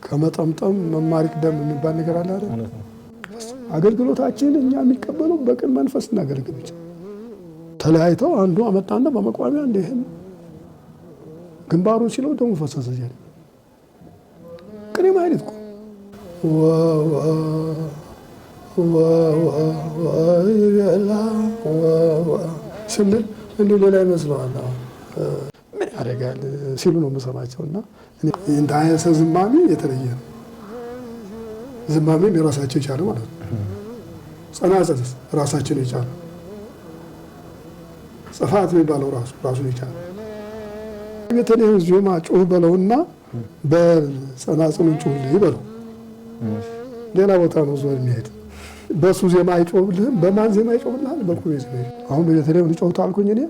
ከመጠምጠም መማር ይቅደም የሚባል ነገር አለ አይደል? አገልግሎታችን እኛ የሚቀበለው በቅን መንፈስ እናገልግል ብቻ። ተለያይተው አንዱ አመጣና በመቋሚያ እንደዚህ ግንባሩን ሲለው ደሙ ፈሰሰ። ጀለ ቅኔ ማለት እኮ ስንል እንዲሁ ሌላ ይመስለዋል። ምን ያደርጋል ሲሉ ነው የምሰማቸው። እና እንደ አየሰ ዝማሜ የተለየ ነው። ዝማሜም የራሳቸው የቻለ ማለት ነው። ጸናጽልስ ራሳችን የቻለ ጽፋት የሚባለው ራሱን የቻለ ቤተልሔም ዜማ ጩህ በለውና በጸናጽሉን ጩህ ይበለው። ሌላ ቦታ ነው ዞር የሚሄድ በሱ ዜማ አይጮህልህም። በማን ዜማ ይጮህልሃል? በኩሬ ዜማ። አሁን በቤተልሔም ልጮህ አልኩኝ እኔ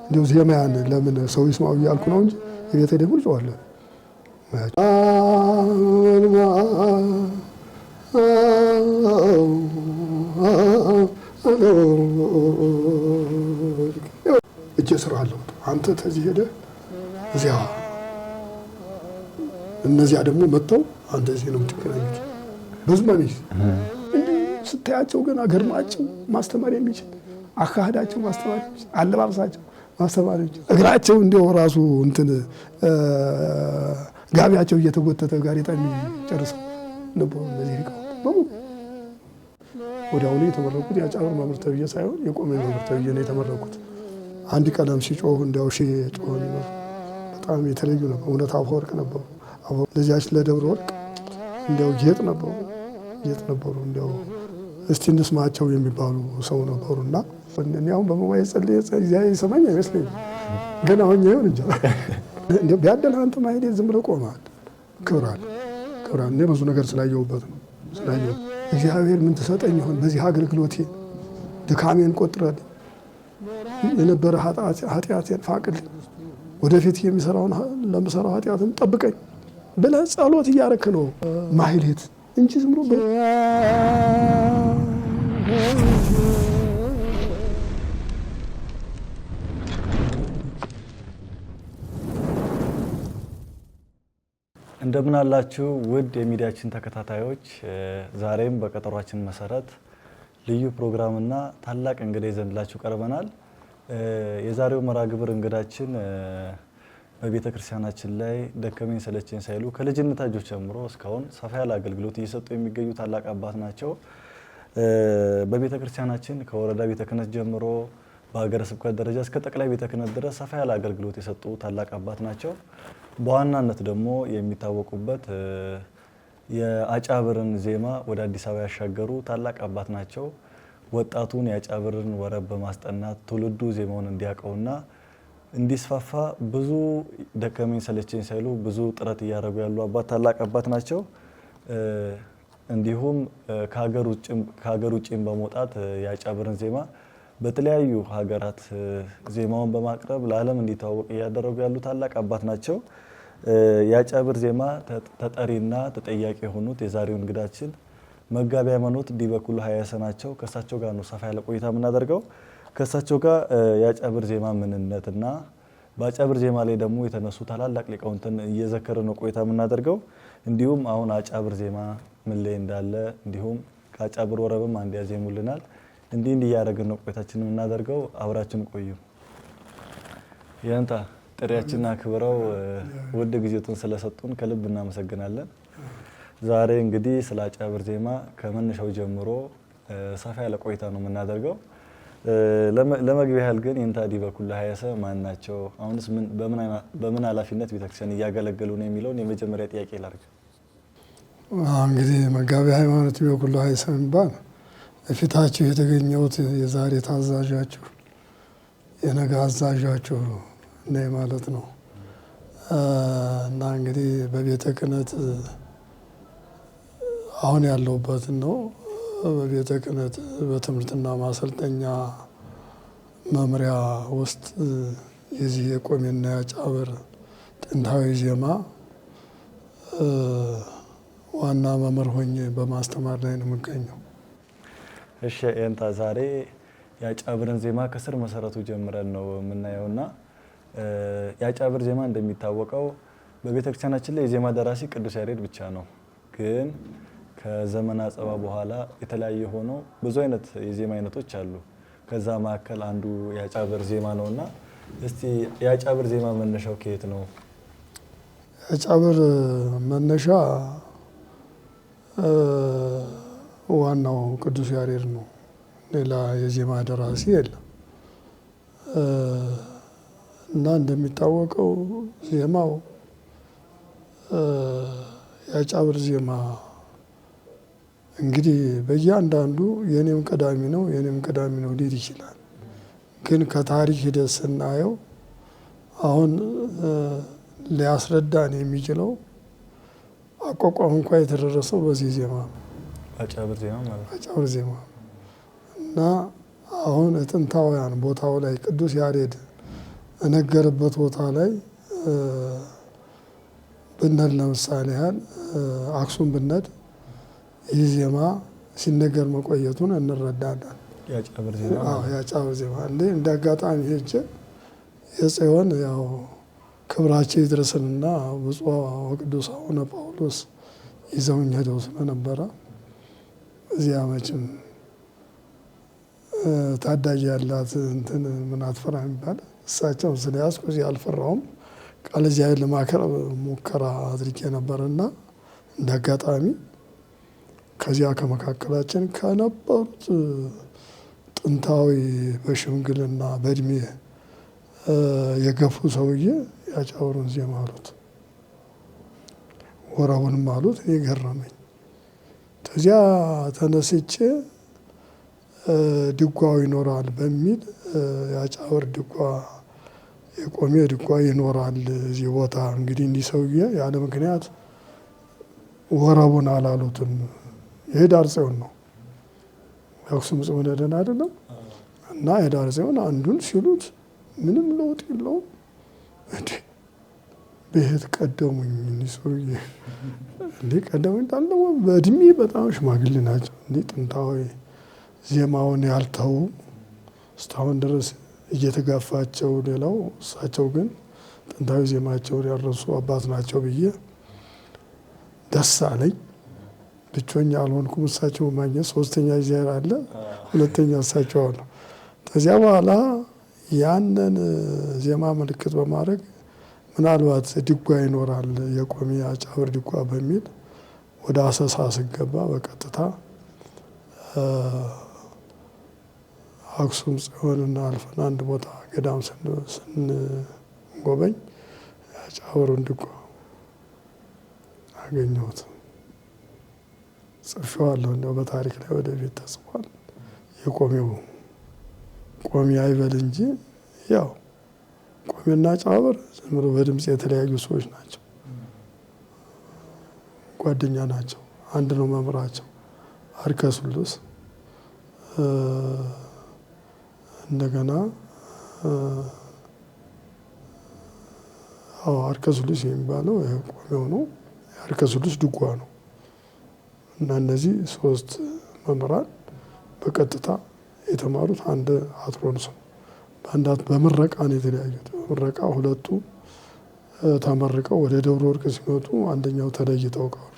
እንደው ዜማያን ለምን ሰው ይስማው እያልኩ ነው እንጂ የቤተልሔም ልጮሃለሁ። እጄ ስራ አለው። አንተ ተዚህ ሄደህ እዚያ እነዚያ ደግሞ መጥተው አንተ እዚህ ነው የምትገናኙት። በዝማኔ ስታያቸው ግን ገርማቸው ማስተማር የሚችል አካሄዳቸው ማስተማር የሚችል አለባበሳቸው ማስተማር የሚችል እግራቸው እንዲያው ራሱ እንትን ጋቢያቸው እየተጎተተ ጋሬጣ የሚጨርሰው ነበሩ። እነዚህ ሊቃውንት በሙሉ ወዲያውኑ የተመረቁት የአጫብር መምህር ተብዬ ሳይሆን የቆሜ መምህር ተብዬ ነው የተመረቁት። አንድ ቀለም ሲጮህ እንዲያው ሺ ጮህ ነው። በጣም የተለዩ ነበሩ። እውነት አፈወርቅ ነበሩ። ለዚያች ለደብረ ወርቅ እንዲያው ጌጥ ነበሩ። እንዲያው እስቲ እንስማቸው የሚባሉ ሰው ነበሩና እኔ አሁን በመዋይ ጸልዬ እግዚአብሔር ይሰማኝ አይመስለኝም። ግን አሁን ይሁን እንጂ እንዲያው ቢያደልህ አንተ ማሄድ ዝም ብለህ ቆመሃል። ክብራል እኔ ብዙ ነገር ስላየሁበት ነው። እግዚአብሔር ምን ትሰጠኝ ይሆን በዚህ አገልግሎቴ ድካሜን ቆጥረህ የነበረ ኃጢአቴን ፋቅልኝ፣ ወደፊት ለምሰራው ኃጢአትን ጠብቀኝ ብለህ ጸሎት እያደረክ ነው ማህሌት እንጂ ዝም ብሎ እንደምን አላችሁ ውድ የሚዲያችን ተከታታዮች፣ ዛሬም በቀጠሯችን መሰረት ልዩ ፕሮግራምና ታላቅ እንግዳ ይዘንላችሁ ቀርበናል። የዛሬው መርሃ ግብር እንግዳችን በቤተ ክርስቲያናችን ላይ ደከመኝ ሰለቸኝ ሳይሉ ከልጅነታቸው ጀምሮ እስካሁን ሰፋ ያለ አገልግሎት እየሰጡ የሚገኙ ታላቅ አባት ናቸው። በቤተ ክርስቲያናችን ከወረዳ ቤተ ክህነት ጀምሮ በሀገረ ስብከት ደረጃ እስከ ጠቅላይ ቤተ ክህነት ድረስ ሰፋ ያለ አገልግሎት የሰጡ ታላቅ አባት ናቸው። በዋናነት ደግሞ የሚታወቁበት የአጫብርን ዜማ ወደ አዲስ አበባ ያሻገሩ ታላቅ አባት ናቸው። ወጣቱን የአጫብርን ወረብ በማስጠናት ትውልዱ ዜማውን እንዲያውቀውና እንዲስፋፋ ብዙ ደከመኝ ሰለቸኝ ሳይሉ ብዙ ጥረት እያደረጉ ያሉ ታላቅ አባት ናቸው። እንዲሁም ከሀገር ውጭም በመውጣት የአጫብርን ዜማ በተለያዩ ሀገራት ዜማውን በማቅረብ ለዓለም እንዲታወቅ እያደረጉ ያሉ ታላቅ አባት ናቸው። የአጫብር ዜማ ተጠሪና ተጠያቂ የሆኑት የዛሬው እንግዳችን መጋቢ ሃይማኖት ዲበኩሉ ሀያሰ ናቸው። ከእሳቸው ጋር ነው ሰፋ ያለ ቆይታ የምናደርገው። ከእሳቸው ጋር የአጫብር ዜማ ምንነትና በአጫብር ዜማ ላይ ደግሞ የተነሱ ታላላቅ ሊቃውንትን እየዘከርን ነው ቆይታ የምናደርገው። እንዲሁም አሁን አጫብር ዜማ ምን ላይ እንዳለ እንዲሁም ከአጫብር ወረብም አንድ ያዜሙልናል። እንዲህ እያደረግን ነው ቆይታችንን የምናደርገው። አብራችን ቆዩ። የእንታ ጥሪያችንን አክብረው ውድ ጊዜቱን ስለሰጡን ከልብ እናመሰግናለን። ዛሬ እንግዲህ ስለ አጫብር ዜማ ከመነሻው ጀምሮ ሰፋ ያለ ቆይታ ነው የምናደርገው። ለመግቢያ ያህል ግን የእንታ ዲበኩሉ ሀያሰ ማን ናቸው? አሁንስ በምን ኃላፊነት ቤተክርስቲያን እያገለገሉ ነው የሚለውን የመጀመሪያ ጥያቄ ላድርግ። እንግዲህ መጋቢ ሃይማኖት ዲበኩሉ ሀያሰ የሚባል በፊታችሁ የተገኘሁት የዛሬ ታዛዣችሁ የነገ አዛዣችሁ ነኝ ማለት ነው እና እንግዲህ በቤተ ክህነት አሁን ያለሁበትን ነው። በቤተ ክህነት በትምህርትና ማሰልጠኛ መምሪያ ውስጥ የዚህ የቆሜና የአጫብር ጥንታዊ ዜማ ዋና መምህር ሆኜ በማስተማር ላይ ነው የምገኘው። እሺ የእንታ ዛሬ የአጫብርን ዜማ ከስር መሰረቱ ጀምረን ነው የምናየውና የአጫብር ዜማ እንደሚታወቀው በቤተክርስቲያናችን ላይ የዜማ ደራሲ ቅዱስ ያሬድ ብቻ ነው። ግን ከዘመን አጸባ በኋላ የተለያየ ሆኖ ብዙ አይነት የዜማ አይነቶች አሉ። ከዛ መካከል አንዱ የአጫብር ዜማ ነውና እስቲ የአጫብር ዜማ መነሻው ከየት ነው? የአጫብር መነሻ ዋናው ቅዱስ ያሬድ ነው። ሌላ የዜማ ደራሲ የለም። እና እንደሚታወቀው ዜማው የአጫብር ዜማ እንግዲህ በእያንዳንዱ የኔም ቀዳሚ ነው ሊል ይችላል። ግን ከታሪክ ሂደት ስናየው አሁን ሊያስረዳን የሚችለው አቋቋም እንኳ የተደረሰው በዚህ ዜማ ነው። አጫብር ዜማ ማለት አጫብር ዜማ እና አሁን ጥንታውያን ቦታው ላይ ቅዱስ ያሬድ እነገረበት ቦታ ላይ ብንሄድ ለምሳሌ ያህል አክሱም ብንሄድ ይህ ዜማ ሲነገር መቆየቱን እንረዳለን። የአጫብር ዜማ እንደ አጋጣሚ ሄጄ የጽዮን ያው ክብራቸው ይድረስንና ብፁዕ ወቅዱስ አቡነ ጳውሎስ ይዘውኝ ሄደው ስለነበረ እዚያ መቼም ታዳጊ ያላት እንትን ምን አትፈራ የሚባል እሳቸውን ስለያዝኩ እዚህ አልፈራውም። ቃለ እግዚአብሔር ለማቅረብ ሙከራ አድርጌ ነበርና እንደ አጋጣሚ ከዚያ ከመካከላችን ከነበሩት ጥንታዊ በሽምግልና በእድሜ የገፉ ሰውዬ የአጫብርን ዜማ አሉት፣ ወረቡንም አሉት። እኔ ገረመኝ። ከዚያ ተነስቼ ድጓው ይኖራል በሚል የአጫብር ድጓ የቆሜ ድጓ ይኖራል እዚህ ቦታ። እንግዲህ እንዲህ ሰውዬ ያለ ምክንያት ወረቡን አላሉትም። የህዳር ጽዮን ነው፣ የአክሱም ጽዮን ሄደን አይደለም እና የህዳር ጽዮን አንዱን ሲሉት ምንም ለውጥ የለውም። እንዴ በየት ቀደሙኝ እኒህ ሰውዬ? እንዴ ቀደሙኝ ታለው በእድሜ በጣም ሽማግሌ ናቸው። እንዴ ጥንታዊ ዜማውን ያልተው እስካሁን ድረስ እየተጋፋቸው ሌላው እሳቸው ግን ጥንታዊ ዜማቸውን ያረሱ አባት ናቸው ብዬ ደስ አለኝ። ብቻኛ አልሆንኩም። እሳቸው ማግኘት ሶስተኛ ጊዜር አለ፣ ሁለተኛ እሳቸው አሉ። ከዚያ በኋላ ያንን ዜማ ምልክት በማድረግ ምናልባት ድጓ ይኖራል የቆሜ አጫብር ድጓ በሚል ወደ አሰሳ ስገባ በቀጥታ አክሱም ጽዮንና አልፈን አንድ ቦታ ገዳም ስንጎበኝ የአጫብርን ድጓ አገኘሁት። ጽፌዋለሁ። እንደው በታሪክ ላይ ወደፊት ተጽፏል። የቆሜው ቆሜ አይበል እንጂ ያው ቆሜና አጫብር ዝም ብሎ በድምፅ የተለያዩ ሰዎች ናቸው፣ ጓደኛ ናቸው። አንድ ነው መምህራቸው አርከ ስሉስ። እንደገና አርከ ስሉስ የሚባለው ቆሜው ነው፣ አርከ ስሉስ ድጓ ነው። እና እነዚህ ሶስት መምህራን በቀጥታ የተማሩት አንድ አትሮንስ ነው። በምረቃ ነው የተለያዩት። በምረቃ ሁለቱ ተመርቀው ወደ ደብረ ወርቅ ሲመጡ አንደኛው ተለይተው ቀሩ።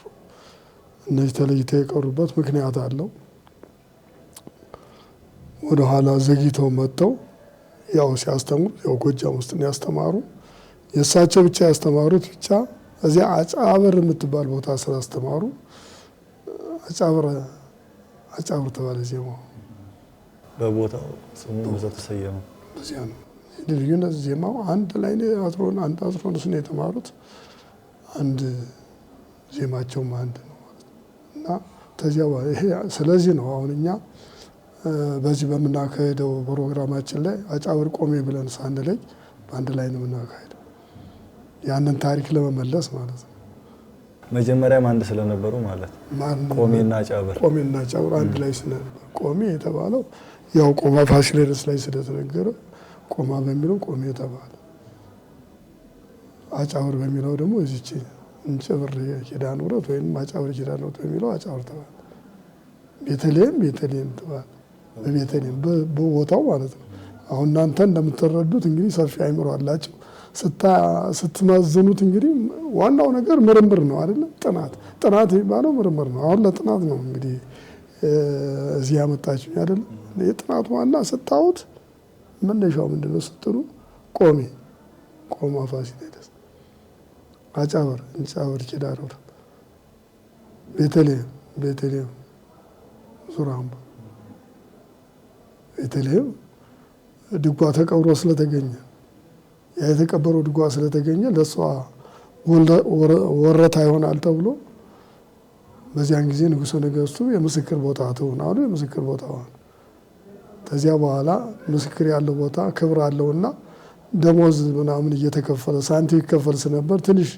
እነዚህ ተለይተው የቀሩበት ምክንያት አለው። ወደኋላ ዘግይተው መጥተው ያው ሲያስተምሩ ያው ጎጃም ውስጥ ነው ያስተማሩ። የእሳቸው ብቻ ያስተማሩት ብቻ እዚያ አጫብር የምትባል ቦታ ስላስተማሩ አጫብር ተባለ ዜማው። በቦታው ስሙ በዛ ተሰየመ። በዚያ ነው ልዩነት። ዜማው አንድ ላይ ነው። አንድ አትሮንስ ነው የተማሩት። አንድ ዜማቸውም አንድ ነው ማለት ነው። እና ተዚያ ይሄ ስለዚህ ነው አሁን እኛ በዚህ በምናካሄደው ፕሮግራማችን ላይ አጫብር ቆሜ ብለን ሳንለይ በአንድ ላይ ነው የምናካሄደው፣ ያንን ታሪክ ለመመለስ ማለት ነው። መጀመሪያም አንድ ስለነበሩ ማለት ቆሜና አጫብር አንድ ላይ ስለነበሩ ቆሜ የተባለው ያው ቆማ ፋሲለደስ ላይ ስለተነገረ ቆማ በሚለው ቆሜ የተባለ፣ አጫብር በሚለው ደግሞ እዚች እንጭብር ኪዳነ ምሕረት ወይም አጫብር ኪዳነ ምሕረት በሚለው አጫብር ተባለ። ቤተልሔም ተባለ። በቤተልሔም በቦታው ማለት ነው። አሁን እናንተ እንደምትረዱት እንግዲህ ሰፊ አይምሮ አላቸው። ስትመዝኑት እንግዲህ ዋናው ነገር ምርምር ነው አይደለም? ጥናት የሚባለው ምርምር ነው። አሁን ለጥናት ነው እንግዲህ እዚህ ያመጣችኝ አይደለም? የጥናቱ ዋና ስታዩት መነሻው ምንድነው ስትሉ ቆማ ፋሲለደስ፣ አጫበር ኪዳነ ምሕረት፣ ቤተልሔም ዙራምባ። ቤተልሔም ድጓ ተቀብሮ ስለተገኘ ያ የተቀበረው ድጓ ስለተገኘ ለእሷ ወረታ ይሆናል ተብሎ በዚያን ጊዜ ንጉሠ ነገሥቱ የምስክር ቦታ ትሁን አሉ። የምስክር ቦታ ሆነ። ከዚያ በኋላ ምስክር ያለው ቦታ ክብር አለውና ደሞዝ ምናምን እየተከፈለ ሳንቲም ይከፈል ስለነበር ትንሽ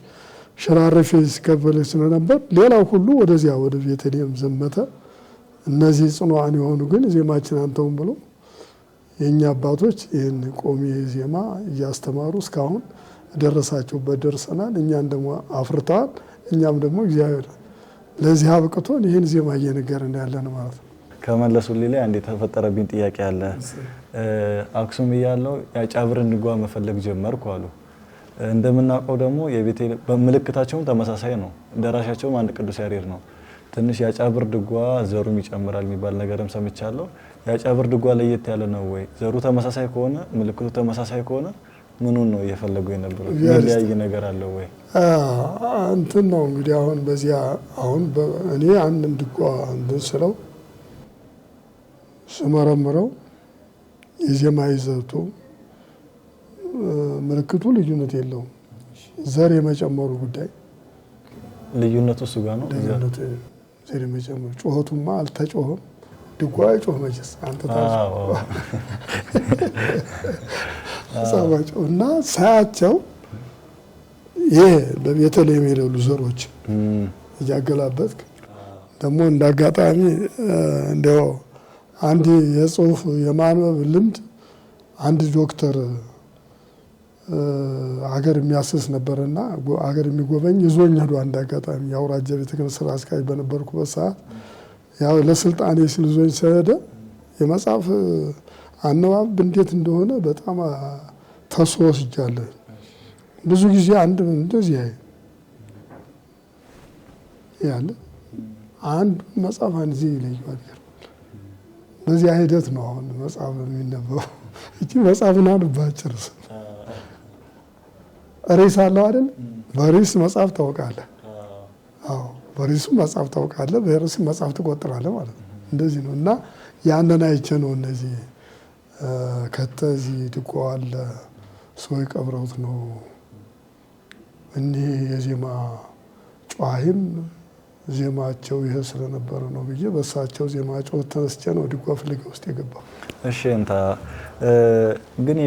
ሸራረፌ ሲከፈል ስለነበር ሌላው ሁሉ ወደዚያ ወደ ቤተልሔም ዘመተ። እነዚህ ጽኑዓን የሆኑ ግን ዜማችን አንተውም ብሎ የእኛ አባቶች ይህን ቆሜ ዜማ እያስተማሩ እስካሁን ደረሳቸውበት ደርሰናል። እኛን ደግሞ አፍርተዋል። እኛም ደግሞ እግዚአብሔር ለዚህ አብቅቶን ይህን ዜማ እየነገርን ያለን ማለት ነው። ከመለሱልኝ ላይ አንድ የተፈጠረብኝ ጥያቄ አለ። አክሱም እያለሁ የአጫብርን ድጓ መፈለግ ጀመርኩ አሉ። እንደምናውቀው ደግሞ ምልክታቸውም ተመሳሳይ ነው። ደራሻቸውም አንድ ቅዱስ ያሬድ ነው። ትንሽ የአጫብር ድጓ ዘሩም ይጨምራል የሚባል ነገርም ሰምቻለሁ። የአጫብር ድጓ ለየት ያለ ነው ወይ? ዘሩ ተመሳሳይ ከሆነ ምልክቱ ተመሳሳይ ከሆነ ምኑን ነው እየፈለጉ የነበረው? የሚለያይ ነገር አለው ወይ? እንትን ነው እንግዲህ አሁን በዚያ እኔ አንድን ድጓ እንትን ስለው ስመረምረው የዜማ ይዘቱ ምልክቱ ልዩነት የለውም። ዘር የመጨመሩ ጉዳይ ልዩነቱ እሱ ጋር ነው። ዘር የመጨመሩ ጩኸቱማ አልተጮኸም። ድጓ አይጮህ መቼስ አንተ ታውቃለህ። እና ሳያቸው ይሄ በቤተልሔም የሌሉ ዘሮች እያገላበጥክ ደግሞ እንዳጋጣሚ እንደው አንድ የጽሁፍ የማንበብ ልምድ አንድ ዶክተር ሀገር የሚያስስ ነበርና ሀገር የሚጎበኝ ይዞኝ ሄዶ አንድ አጋጣሚ የአውራጃ ቤተ ክህነት ስራ አስኪያጅ በነበርኩበት ሰዓት ያው ለስልጣኔ ሲል ይዞኝ ስለሄደ የመጽሐፍ አነባብ እንዴት እንደሆነ በጣም ተስፋ ወስጃለሁ። ብዙ ጊዜ አንድ እንደዚህ ያለ አንድ መጽሐፍ አንድ ጊዜ ይለያል። በዚያ ሂደት ነው አሁን መጽሐፍ የሚነበበው። እቺ መጽሐፍና አንባጭር ርዕስ አለው አይደል? በርዕስ መጽሐፍ ታውቃለህ። አዎ በርዕሱ መጽሐፍ ታውቃለህ፣ በርዕስ መጽሐፍ ትቆጥራለህ ማለት ነው። እንደዚህ ነው እና ያንን አይቼ ነው እነዚህ ከተዚህ ድጓ አለ ሰው ቀብረውት ነው እኒህ የዜማ ጨዋሂም ዜማቸው ይሄ ስለነበረ ነው ብዬ በሳቸው ዜማ ጮህ ተነስቼ ነው ድጓ ፍለጋ ውስጥ የገባው። እሺ እንታ ግን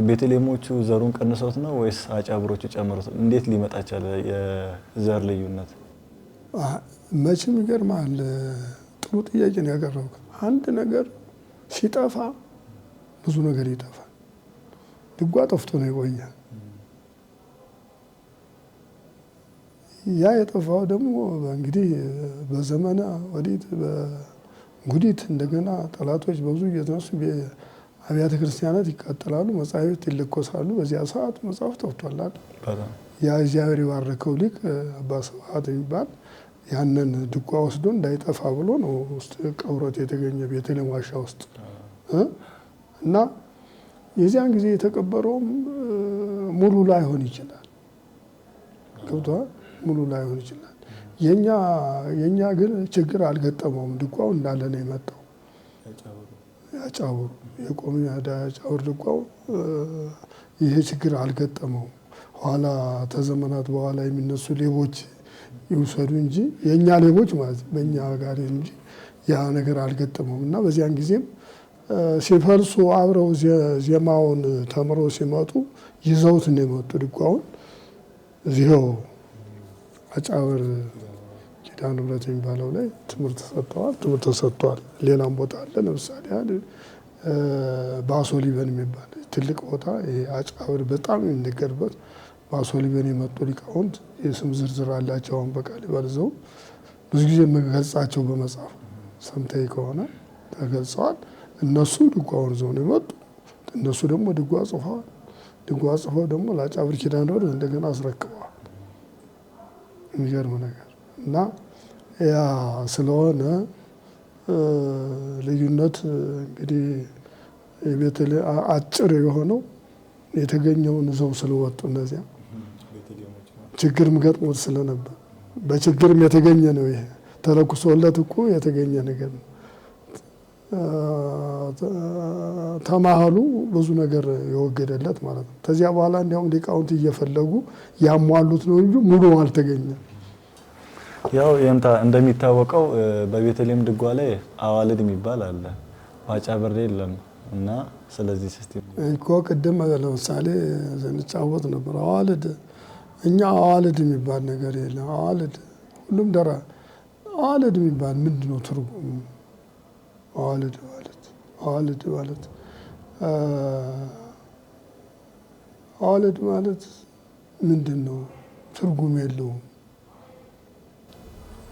ቤተልሔሞቹ ዘሩን ቀንሰውት ነው ወይስ አጫብሮቹ ጨምረውት? እንዴት ሊመጣ ቻለ የዘር ልዩነት? መቼም ይገርማል። ጥሩ ጥያቄ ነው ያቀረብኩት። አንድ ነገር ሲጠፋ ብዙ ነገር ይጠፋል። ድጓ ጠፍቶ ነው የቆየ። ያ የጠፋው ደግሞ እንግዲህ በዘመነ ወዲት በጉዲት እንደገና ጠላቶች በብዙ እየተነሱ አብያተ ክርስቲያናት ይቃጠላሉ፣ መጻሕፍት ይለኮሳሉ። በዚያ ሰዓት መጽሐፍ ጠፍቷል። ያ እግዚአብሔር የባረከው ሊቅ አባ ስብሐት የሚባል ያንን ድጓ ወስዶ እንዳይጠፋ ብሎ ነው ውስጥ ቀብሮት የተገኘ ቤተልሔም ዋሻ ውስጥ እና የዚያን ጊዜ የተቀበረውም ሙሉ ላይሆን ይችላል። ገብቶሃል? ሙሉ ላይሆን ይችላል። የኛ ግን ችግር አልገጠመውም። ድጓው እንዳለ ነው የመጣው። ያጫውሩ የቆሙ ያጫውር ድጓው ይሄ ችግር አልገጠመውም። ኋላ ተዘመናት በኋላ የሚነሱ ሌቦች ይውሰዱ እንጂ የኛ ሌቦች ማለት በእኛ ጋር እንጂ ያ ነገር አልገጠመውም እና በዚያን ጊዜም ሲፈልሱ አብረው ዜማውን ተምረው ሲመጡ ይዘውት ነው የመጡ ድጓውን እዚህው አጫብር ኪዳነ ምሕረት የሚባለው ላይ ትምህርት ተሰጥቷል። ሌላም ቦታ አለ። ለምሳሌ ባሶ ሊበን የሚባል ትልቅ ቦታ ይሄ አጫብር በጣም የሚነገርበት ባሶ ሊበን የመጡ ሊቃውንት የስም ዝርዝር አላቸው። አሁን በቃል ይበልዘው ብዙ ጊዜ የምገልጻቸው በመጽሐፍ ሰምተህ ከሆነ ተገልጸዋል። እነሱ ድጓውን ይዘው ነው የመጡ። እነሱ ደግሞ ድጓ ጽፈዋል። ድጓ ጽፈው ደግሞ ለአጫብር ኪዳነ ወልድ እንደገና አስረክበዋል። የሚገርም ነገር እና ያ ስለሆነ ልዩነት እንግዲህ የቤተልሔም አጭር የሆነው የተገኘውን ይዘው ስለወጡ እነዚያ ችግርም ገጥሞት ስለነበር በችግርም የተገኘ ነው። ይሄ ተለኩሶለት እኮ የተገኘ ነገር ነው። ተማህሉ ብዙ ነገር የወገደለት ማለት ነው። ከዚያ በኋላ እንዲያውም ሊቃውንት እየፈለጉ ያሟሉት ነው እንጂ ሙሉ አልተገኘም። ያው እንደሚታወቀው በቤተልሔም ድጓ ላይ አዋልድ የሚባል አለ፣ በአጫብር የለም እና ስለዚህ ሲስተም እኮ ቅድም ለምሳሌ ስንጫወት ነበር አዋልድ። እኛ አዋልድ የሚባል ነገር የለም። አዋልድ ሁሉም ደራ አዋልድ የሚባል ምንድን ነው ትርጉሙ? አዋልድ ማለት ምንድን ነው? ትርጉም የለውም።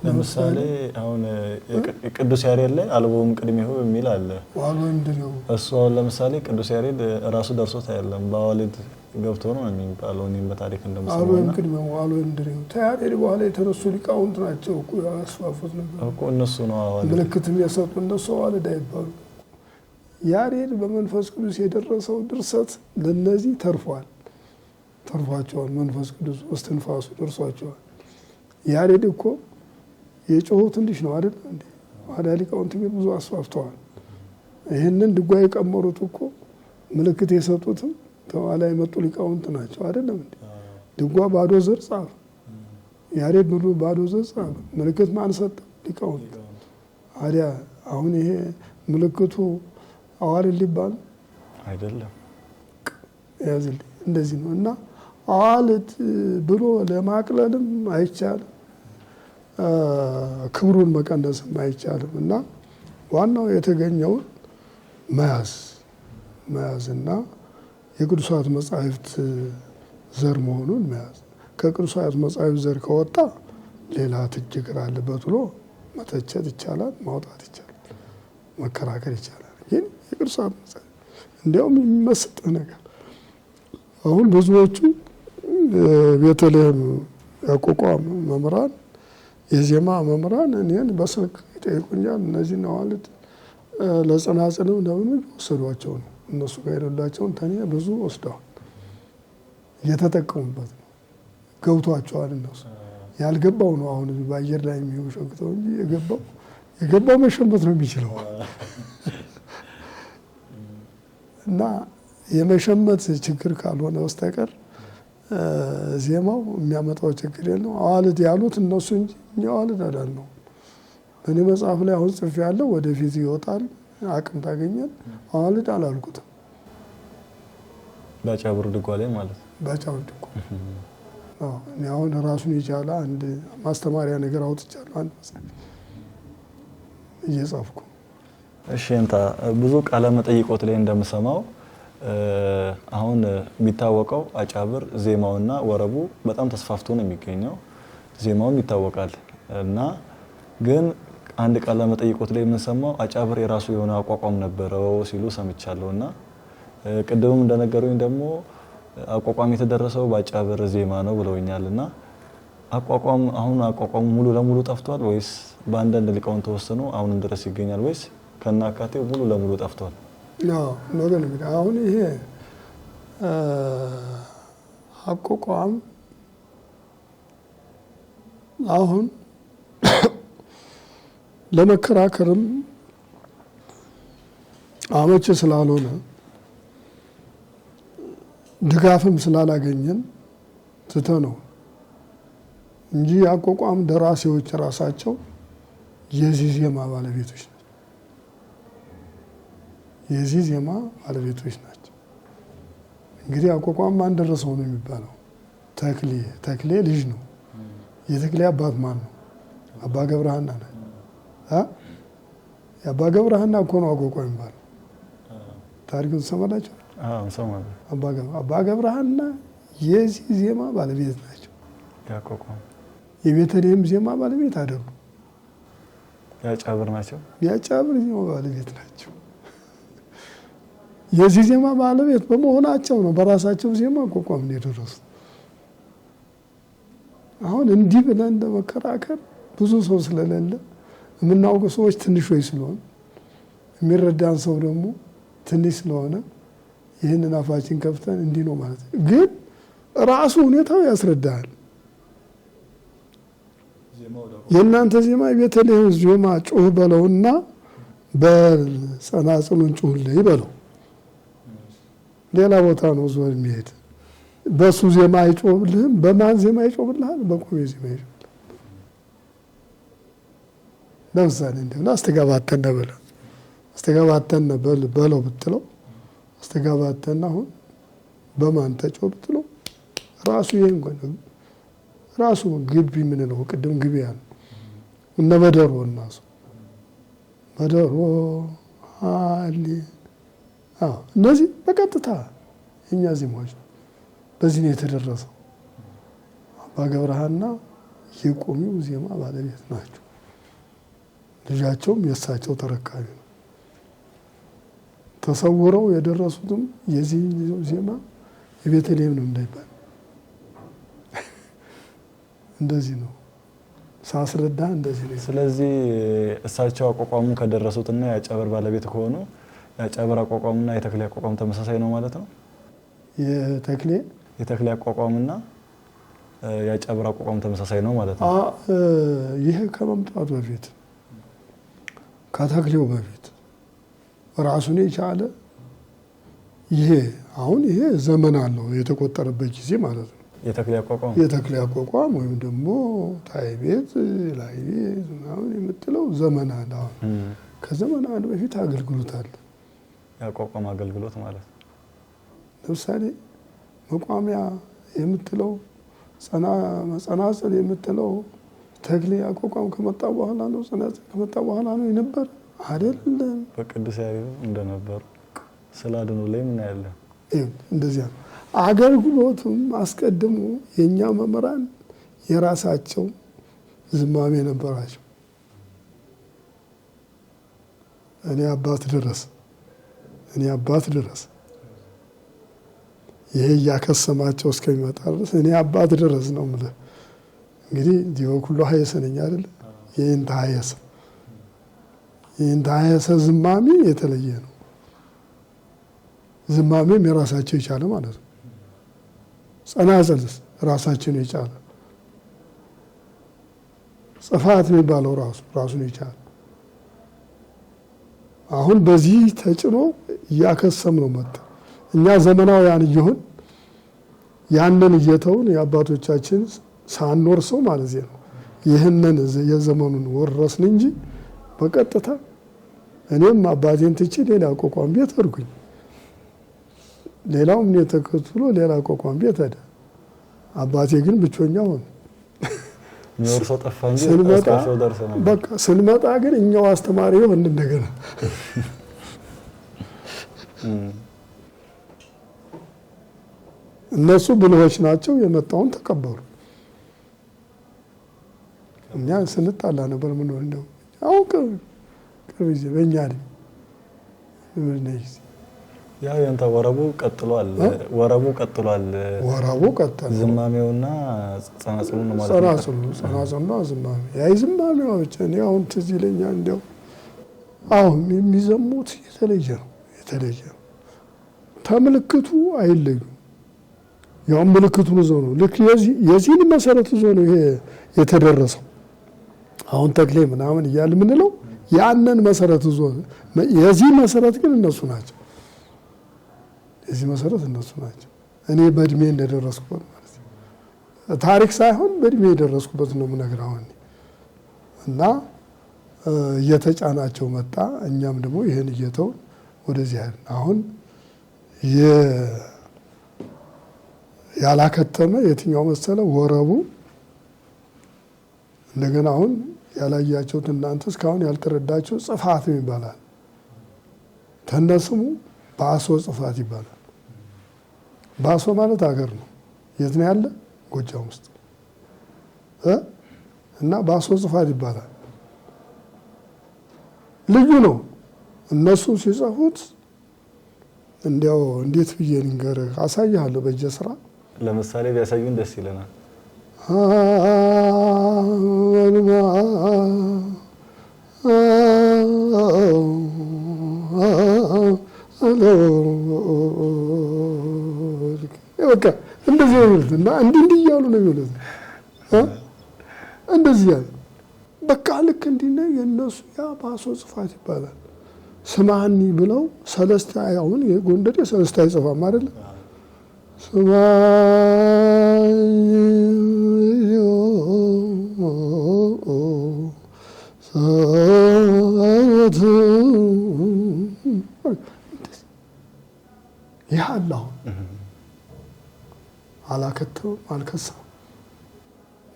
ለምሳሌ አሁን ቅዱስ ያሬድ ላይ አልቦም ቅድሜሁ የሚል አለ። እሱ አሁን ለምሳሌ ቅዱስ ያሬድ ራሱ ደርሶት አይደለም በአዋልድ ገብቶ ነው የሚባለው። እኔም በታሪክ እንደምሰማው አልቦም ቅድሜሁ ተያሬድ በኋላ የተነሱ ሊቃውንት ናቸው እኮ ያስፋፉት ነበር እኮ እነሱ ነው አዋልድ ምልክትም የሰጡ እነሱ አዋልድ አይባሉ። ያሬድ በመንፈስ ቅዱስ የደረሰው ድርሰት ለነዚህ ተርፏቸዋል። መንፈስ ቅዱስ እስትንፋሱ ደርሷቸዋል። ያሬድ እኮ የጮኸው ትንሽ ነው አይደል እንዴ? ዋዳ ሊቃውንት ግን ብዙ አስፋፍተዋል። ይሄንን ድጓ የቀመሩት እኮ ምልክት የሰጡትም ተኋላ የመጡ ሊቃውንት ናቸው አይደለም እንዴ? ድጓ ባዶ ዘር ጻፈ፣ ያሬድ ብሎ ባዶ ዘር ጻፈ። ምልክት ማን ሰጠ? ሊቃውንት። አዲያ አሁን ይሄ ምልክቱ አዋልድ ሊባል አይደለም። ያዝልኝ እንደዚህ ነው። እና አዋልድ ብሎ ለማቅለልም አይቻልም፣ ክብሩን መቀነስም አይቻልም። እና ዋናው የተገኘውን መያዝና የቅዱሳት መጻሕፍት ዘር መሆኑን መያዝ። ከቅዱሳት መጻሕፍት ዘር ከወጣ ሌላ ችግር አለበት ብሎ መተቸት ይቻላል፣ ማውጣት ይቻላል፣ መከራከር ይቻላል። ግን የቅዱሳት መጻሕፍት እንዲያውም የሚመስጥህ ነገር አሁን ብዙዎቹ ቤተልሔም ያቋቋሙ መምህራን የዜማ መምህራን እኔን በስልክ ይጠይቁኛል። እነዚህ አዋልድ ለጸናጽልም ለምን ወሰዷቸው ነው። እነሱ ጋር የሌላቸውን ተኔ ብዙ ወስደዋል፣ እየተጠቀሙበት ነው፣ ገብቷቸዋል። እነሱ ያልገባው ነው አሁን በአየር ላይ የሚወሸክተው እንጂ የገባው መሸመት ነው የሚችለው። እና የመሸመት ችግር ካልሆነ በስተቀር ዜማው የሚያመጣው ችግር የለው። አዋልድ ያሉት እነሱ እንጂ እኛ አዋልድ አይደለም። በእኔ መጽሐፍ ላይ አሁን ጽፌ ያለው ወደፊት ይወጣል፣ አቅም ታገኛል። አዋልድ አላልኩትም። በአጫብር ድጓ ላይ ማለት ነው። በአጫብር ድጓ እኔ አሁን ራሱን የቻለ አንድ ማስተማሪያ ነገር አውጥቻለሁ፣ አንድ መጽሐፍ እየጻፍኩ። እሺ ብዙ ቃለ መጠይቆት ላይ እንደምሰማው አሁን የሚታወቀው አጫብር ዜማውና ወረቡ በጣም ተስፋፍቶ ነው የሚገኘው። ዜማውም ይታወቃል እና ግን አንድ ቃለ መጠይቆት ላይ የምንሰማው አጫብር የራሱ የሆነ አቋቋም ነበረው ሲሉ ሰምቻለሁና ቅድምም እንደነገሩኝ ደግሞ አቋቋም የተደረሰው በአጫብር ዜማ ነው ብለውኛልና አቋቋሙ ሙሉ ለሙሉ ጠፍቷል ወይስ በአንዳንድ ሊቃውንት ተወሰኑ አሁንም ድረስ ይገኛል ወይስ ከናካቴው ሙሉ ለሙሉ ጠፍቷል? ነገር እንግዲህ አሁን ይሄ አቋቋም አሁን ለመከራከርም አመቺ ስላልሆነ ድጋፍም ስላላገኘን ትተነው እንጂ አቋቋም ደራሲዎች ራሳቸው የዚህ ዜማ ባለቤቶች ናቸው። የዚህ ዜማ ባለቤቶች ናቸው። እንግዲህ አቋቋም ማን ደረሰው ነው የሚባለው? ተክሌ ልጅ ነው። የተክሌ አባት ማን ነው? አባ ገብረሃና ነው። የአባ ገብረሃና እኮ ነው አቋቋም የሚባለው። ታሪኩን ትሰማላችሁ? አባ ገብረሃና የዚህ ዜማ ባለቤት ናቸው። የቤተልሔም ዜማ ባለቤት አይደሉም። የአጫብር ናቸው። የአጫብር ዜማ ባለቤት ናቸው። የዚህ ዜማ ባለቤት በመሆናቸው ነው በራሳቸው ዜማ አቋቋም የደረሱት። አሁን እንዲህ ብለን እንደመከራከር ብዙ ሰው ስለሌለ የምናውቀው ሰዎች ትንሾች ስለሆነ የሚረዳን ሰው ደግሞ ትንሽ ስለሆነ ይህንን አፋችን ከፍተን እንዲህ ነው ማለት ነው። ግን ራሱ ሁኔታው ያስረዳል። የእናንተ ዜማ የቤተልሔም ዜማ ጩህ በለውና በጸናጽሉን ጩህልኝ በለው። ሌላ ቦታ ነው ዞር የሚሄድ። በሱ ዜማ አይጮህልህም። በማን ዜማ ይጮህልሃል? በቆሜ ዜማ ይጮህልሃል። ለምሳሌ እንደው አስተጋባተነ በለው አስተጋባተነ በለው ብትለው አስተጋባተነ አሁን በማን ተጮህ ብትለው ራሱ ይሄን እንኳን ራሱ ግቢ ምን ነው ቅድም ግቢ ያለ እነ መደሮ እናሱ መደሮ አሊ እነዚህ በቀጥታ እኛ ዜማዎች በዚህ ነው የተደረሰው። አባ ገብረሃና የቆሚው ዜማ ባለቤት ናቸው። ልጃቸውም የእሳቸው ተረካቢ ነው። ተሰውረው የደረሱትም የዚህ ዜማ የቤተልሔም ነው እንዳይባል እንደዚህ ነው ሳስረዳ እንደዚህ ነው። ስለዚህ እሳቸው አቋቋሙ ከደረሱትና የአጨበር ባለቤት ከሆኑ የአጨበር አቋቋሙና የተክሌ አቋቋም ተመሳሳይ ነው ማለት ነው። የተክሌ አቋቋምና የአጨበር አቋቋም ተመሳሳይ ነው ማለት ነው። ይሄ ከመምጣቱ በፊት ከተክሌው በፊት ራሱን የቻለ ይሄ አሁን ይሄ ዘመን አለው የተቆጠረበት ጊዜ ማለት ነው። የተክሌ አቋቋም ወይም ደግሞ ታይ ቤት ላይ ቤት ምናምን የምትለው ዘመን አለ። አሁን ከዘመን አንድ በፊት አገልግሎት አለ። ያቋቋም አገልግሎት ማለት ነው። ለምሳሌ መቋሚያ የምትለው ጸናጽል የምትለው ተክሌ አቋቋም ከመጣ በኋላ ነው። ጸናጽል ከመጣ በኋላ ነው የነበር አይደለም። በቅዱስ ያሬድ እንደነበሩ ስላድኑ ላይ ምን ያለ እንደዚያ አገልግሎቱም አስቀድሞ የኛ መምህራን የራሳቸው ዝማሜ ነበራቸው። እኔ አባት ድረስ ይሄ ያከሰማቸው እስከሚመጣ ድረስ እኔ አባት ድረስ ነው ማለት እንግዲህ ዲው ሁሉ ሀየሰነኛ አይደል? ይሄን ሀየሰ ዝማሜ የተለየ ነው። ዝማሜም የራሳቸው የቻለ ማለት ነው። ጸናጽልስ ራሳችን የቻለ ጽፋት የሚባለው ራሱን የቻለ አሁን በዚህ ተጭኖ እያከሰም ነው መጣ። እኛ ዘመናውያን እየሆን ያንን እየተውን የአባቶቻችን ሳንወርሰው ማለት ነው። ይህንን የዘመኑን ወረስን እንጂ በቀጥታ እኔም አባቴን ትቼ ሌላ አቋቋም ቤት አድርጉኝ። ሌላው ምን ተከትሎ ሌላ አቋቋም ቤት ሄደ። አባቴ ግን ብቻኛ ሆነ። ነው ጠፋ እንጂ በቃ ስንመጣ ግን እኛው አስተማሪው እንደገና እነሱ ብልሆች ናቸው። የመጣውን ተቀበሉ። እኛ ስንጣላ ነበር ምን ነው አውቀ ከዚህ በእኛ አይደል ያው ያንተ ወረቡ ቀጥሏል። ወረቡ ቀጥሏል። ዝማሜውና ጸናጽሉ ነው ማለት ነው። ጸናጽሉና ዝማሜ ያይ ዝማሜዎች እኔ አሁን ትዝ ይለኛል። እንደው አሁን የሚዘሙት የተለየ ነው። ተምልክቱ አይለዩም። ያው ምልክቱን ይዞ ነው ልክ የዚህን መሰረት ይዞ ነው ይሄ የተደረሰው። አሁን ተክሌ ምናምን እያለ ምንለው ያንን መሰረት ይዞ የዚህ መሰረት ግን እነሱ ናቸው። የዚህ መሰረት እነሱ ናቸው። እኔ በእድሜ እንደደረስኩበት ማለት ነው። ታሪክ ሳይሆን በእድሜ የደረስኩበት ነው የምነግርህ አሁን እና እየተጫናቸው መጣ። እኛም ደግሞ ይሄን እየተውን ወደዚህ አይደል አሁን ያላከተመ የትኛው መሰለ ወረቡ እንደገና አሁን ያላያችሁት እናንተ እስካሁን ያልተረዳችሁ ጽፋት ይባላል። ተነስሙ ባሶ ጽፋት ይባላል። ባሶ ማለት ሀገር ነው። የት ነው ያለ? ጎጃም ውስጥ እና ባሶ ጽፋት ይባላል። ልዩ ነው። እነሱ ሲጽፉት እንዲያው እንዴት ብዬ ልንገርህ? አሳይሃለሁ በእጄ ስራ። ለምሳሌ ቢያሳዩን ደስ ይለናል። በቃ እንደዚህ የሚሉት እና እንዲህ እያሉ ነው የሚሉት። እንደዚህ ያለ በቃ ልክ እንዲህ ነው የእነሱ። ያ ባሶ ጽፋት ይባላል። ስማኒ ብለው ሰለስተ አሁን የጎንደር ሰለስተ አይጽፋም አይደለ? ስማኒ ይህ አለ። አሁን አላከተውም አልከሳም።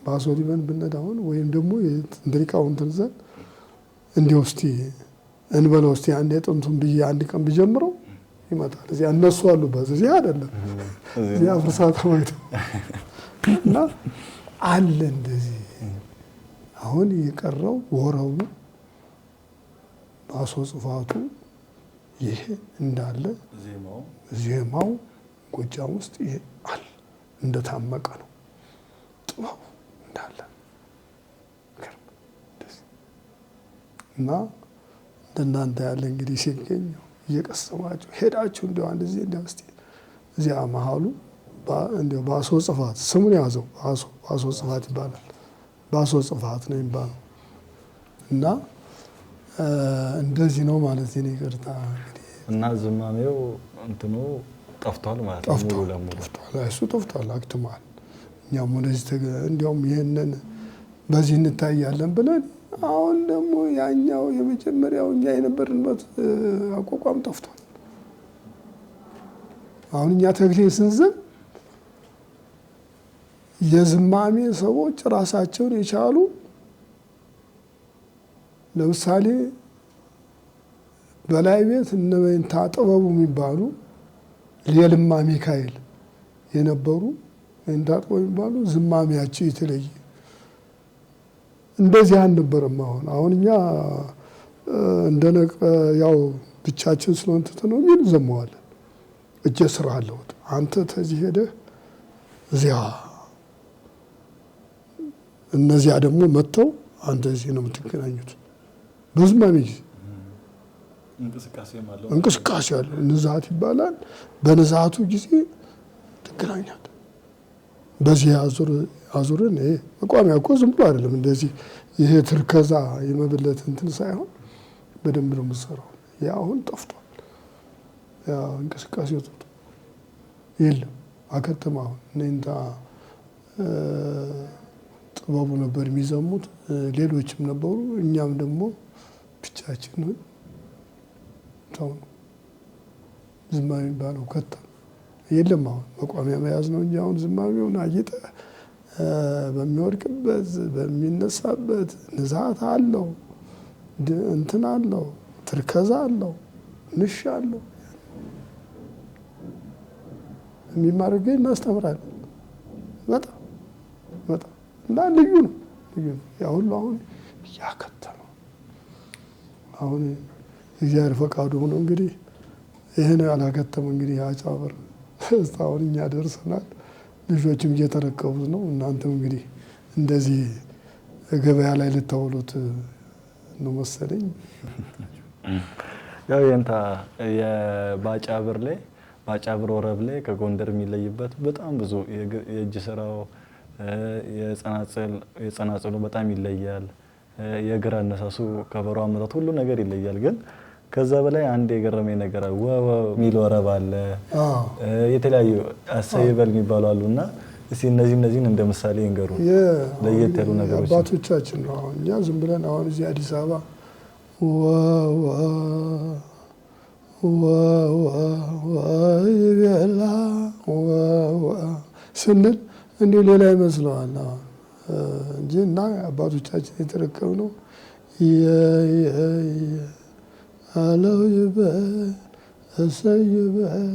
ባሶ ሊበን ብነዳ አሁን ወይም ደግሞ የእንትሪቃውን ትንዘን እንዲህ ውስጥ እንበለው እስቲ አንድ የጥንቱን ብዬ አንድ ቀን ብጀምረው ይመጣል። እዚያ እነሱ አሉበት፣ እዚያ አይደለም። እዚያ ፍርሳታ ማለት እና አለ እንደዚህ። አሁን የቀረው ወረቡ ባሶ ጽፋቱ ይሄ እንዳለ ዜማው ጎጃም ውስጥ ይሄ አለ እንደታመቀ ነው ጥበቡ እንዳለ እና እንደናንተ ያለ እንግዲህ ሲገኝ እየቀሰማችሁ ሄዳችሁ እንደው አንድ ጊዜ እንደው እስቲ እዚያ መሀሉ እንደው ባሶ ጽፋት ስሙን ያዘው። ባሶ ጽፋት ይባላል። ባሶ ጽፋት ነው የሚባለው። እና እንደዚህ ነው ማለት ነው። ይቅርታ እንግዲህ እና ዝማሜው እንትኑ ጠፍቷል ማለት ነው። ሙሉ ለሙሉ ጠፍቷል። እሱ ጠፍቷል፣ አክትሟል። እኛም ወደዚህ እንዲያውም ይሄንን በዚህ እንታያለን ብለን አሁን ደግሞ ያኛው የመጀመሪያው እኛ የነበርንበት አቋቋም ጠፍቷል። አሁን እኛ ተክሌ ስንዘም የዝማሜ ሰዎች ራሳቸውን የቻሉ ለምሳሌ በላይ ቤት እነመንታ ጥበቡ የሚባሉ የልማ ሚካኤል የነበሩ እንታ ጥበቡ የሚባሉ ዝማሜያቸው የተለየ እንደዚህ አልነበረም። አሁን እኛ እንደነቀ ያው ብቻችን ስለሆነ ተተነው እንዘማዋለን። እጄ ስራ አለው አንተ ተዚህ ሄደህ እዚያ እነዚያ ደግሞ መጥተው አንተ እዚህ ነው የምትገናኙት። በዝማሜ እንቅስቃሴ አለው። ንዛት ይባላል። በንዛቱ ጊዜ ትገናኛለህ። በዚህ አዙርን ይሄ መቋሚያ እኮ ዝም ብሎ አይደለም። እንደዚህ ይሄ ትርከዛ የመብለት እንትን ሳይሆን በደንብ ነው የምትሰራው። ያ አሁን ጠፍቷል። ያ እንቅስቃሴው ጠፍቷል። የለም አከተማ። አሁን እነንታ ጥበቡ ነበር የሚዘሙት፣ ሌሎችም ነበሩ። እኛም ደግሞ ብቻችን ተው ዝማሜ የሚባለው ከታ የለም። አሁን መቋሚያ መያዝ ነው እንጂ አሁን ዝማሜውን አጊጠ በሚወድቅበት በሚነሳበት ንዛት አለው፣ እንትን አለው፣ ትርከዛ አለው፣ ንሽ አለው። የሚማርገኝ እናስተምራለን። በጣም በጣም እና ልዩ ነው። ያ ሁሉ አሁን እያከተመው አሁን እግዚአብሔር ፈቃዱ ሆኖ እንግዲህ ይሄን ያላከተመው እንግዲህ አጫብር እስካሁን እኛ ደርሰናል። ልጆችም እየተረከቡት ነው። እናንተም እንግዲህ እንደዚህ ገበያ ላይ ልታውሉት ነው መሰለኝ። ያው የንታ የባጫብር ላይ ባጫብር ወረብ ላይ ከጎንደር የሚለይበት በጣም ብዙ የእጅ ስራው የጸናጽሉ በጣም ይለያል። የእግር አነሳሱ ከበሮ አመታት ሁሉ ነገር ይለያል። ግን ከዛ በላይ አንድ የገረመኝ ነገር ሚል ወረብ አለ። የተለያዩ አሰይበል የሚባሉ አሉና እስቲ እነዚህን እንደ ምሳሌ እንገሩ። ለየት ያሉ ነገሮች አባቶቻችን ነው። እኛ ዝም ብለን አሁን እዚህ አዲስ አበባ ይበላ ስንል እንዲህ ሌላ ይመስለዋል እንጂ እና አባቶቻችን የተረከብነው አለው ይበል እሰይ ይበል።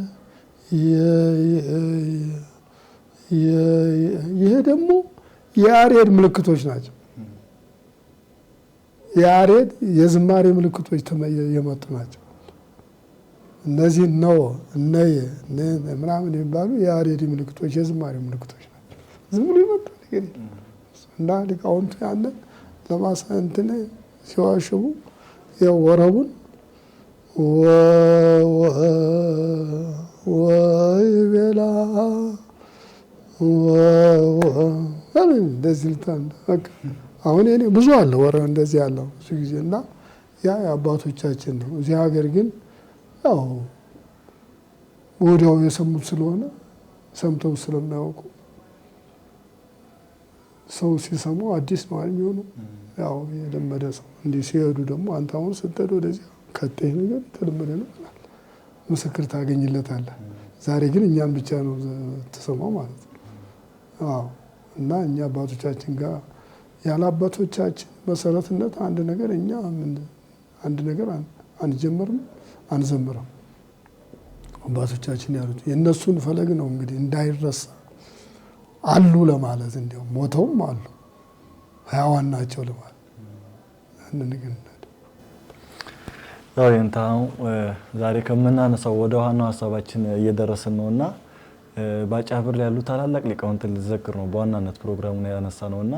ይሄ ደግሞ የያሬድ ምልክቶች ናቸው። የያሬድ የዝማሬ ምልክቶች የመጡ ናቸው። እነዚህ ነው እነየ ምናምን የሚባሉ የያሬድ ምልክቶች የዝማሬ ምልክቶች ናቸው። ዝም ብሎ ይመጣ ነገር እና ሊቃውንቱ ያንን ለማሳንትን ሲዋሽቡ የወረቡን ወይ ቤላ እንደዚህ ልታል አሁን እኔ ብዙ አለ ወረብ እንደዚህ ያለው ብዙ ጊዜ እና ያ የአባቶቻችን ነው። እዚህ ሀገር ግን ያው ወዲያው የሰሙት ስለሆነ ሰምተው ስለማያውቁ ሰው ሲሰሙ አዲስ ነው የሚሆኑ። ያው የለመደ ሰው እንዲህ ሲሄዱ ደግሞ አንተ አሁን ስትሄድ ወደዚህ ከጤህ ነገር የተለመደ ነው ይላል። ምስክር ታገኝለታለህ። ዛሬ ግን እኛን ብቻ ነው ተሰማው ማለት ነው። አዎ እና እኛ አባቶቻችን ጋር ያለ አባቶቻችን መሰረትነት አንድ ነገር እኛ አንድ ነገር አንጀምርም አንዘምርም። አባቶቻችን ያሉት የእነሱን ፈለግ ነው እንግዲህ እንዳይረሳ አሉ ለማለት እንዲያው ሞተውም አሉ ሕያዋን ናቸው ለማለት እንንገናለን። ያው እንታው ዛሬ ከምናነሳው ወደ ዋናው ሀሳባችን እየደረስን ነውና በአጫብር ላይ ያሉ ታላላቅ ሊቃውንትን ልዘክር ነው በዋናነት ፕሮግራሙን ያነሳ ነውና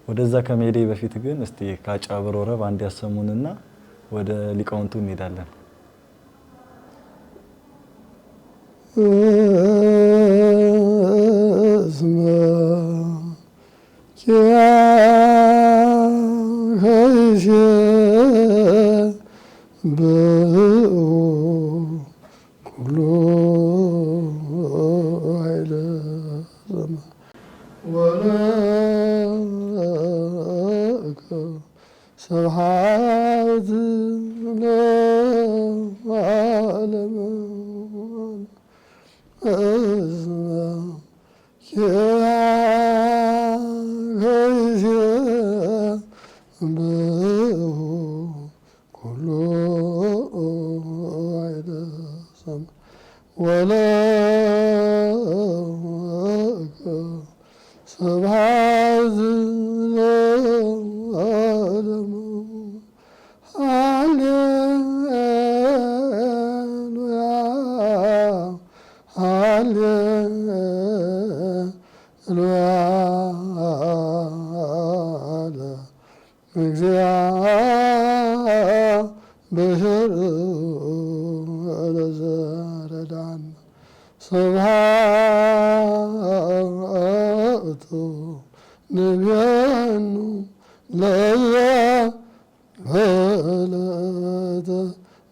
ወደዛ ከመሄዴ በፊት ግን እስቲ ከአጫብር ወረብ አንድ ያሰሙንና ወደ ሊቃውንቱ እንሄዳለን።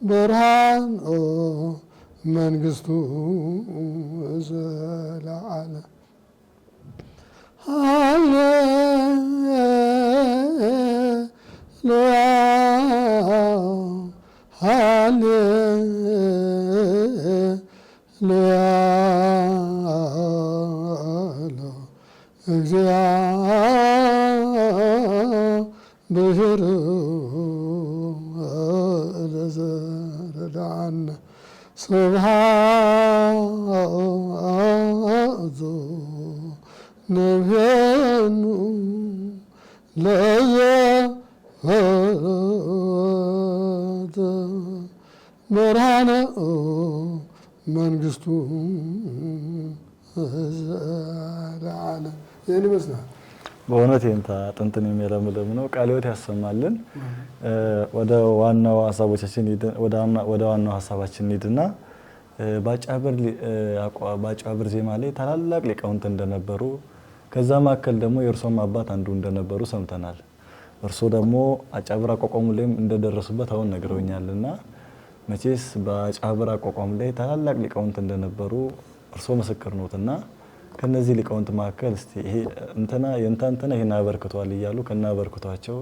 ብርሃን መንግስቱ ዘለዓለ እግዚአብሔር ለዘረዳን ስብሐት ነብየኑ ለዘወረደ ብርሃነ መንግስቱ ዘለዓለ። ይህን ይመስላል። በእውነት የንታ ጥንትን የሚለምልም ነው። ቃለ ሕይወት ያሰማልን። ወደ ዋናው ሀሳባችን ሄድና በአጫብር ዜማ ላይ ታላላቅ ሊቃውንት እንደነበሩ ከዛ መካከል ደግሞ የእርሶም አባት አንዱ እንደነበሩ ሰምተናል። እርሶ ደግሞ አጫብር አቋቋሙ ላይም እንደደረሱበት አሁን ነግረውኛልና መቼስ በአጫብር አቋቋሙ ላይ ታላላቅ ሊቃውንት እንደነበሩ እርሶ ምስክር ነዎትና ከነዚህ ሊቃውንት መካከል እስቲ ይሄ እንትና የእንታንተና ይሄን አበርክቷል እያሉ ከና አበርክቷቸው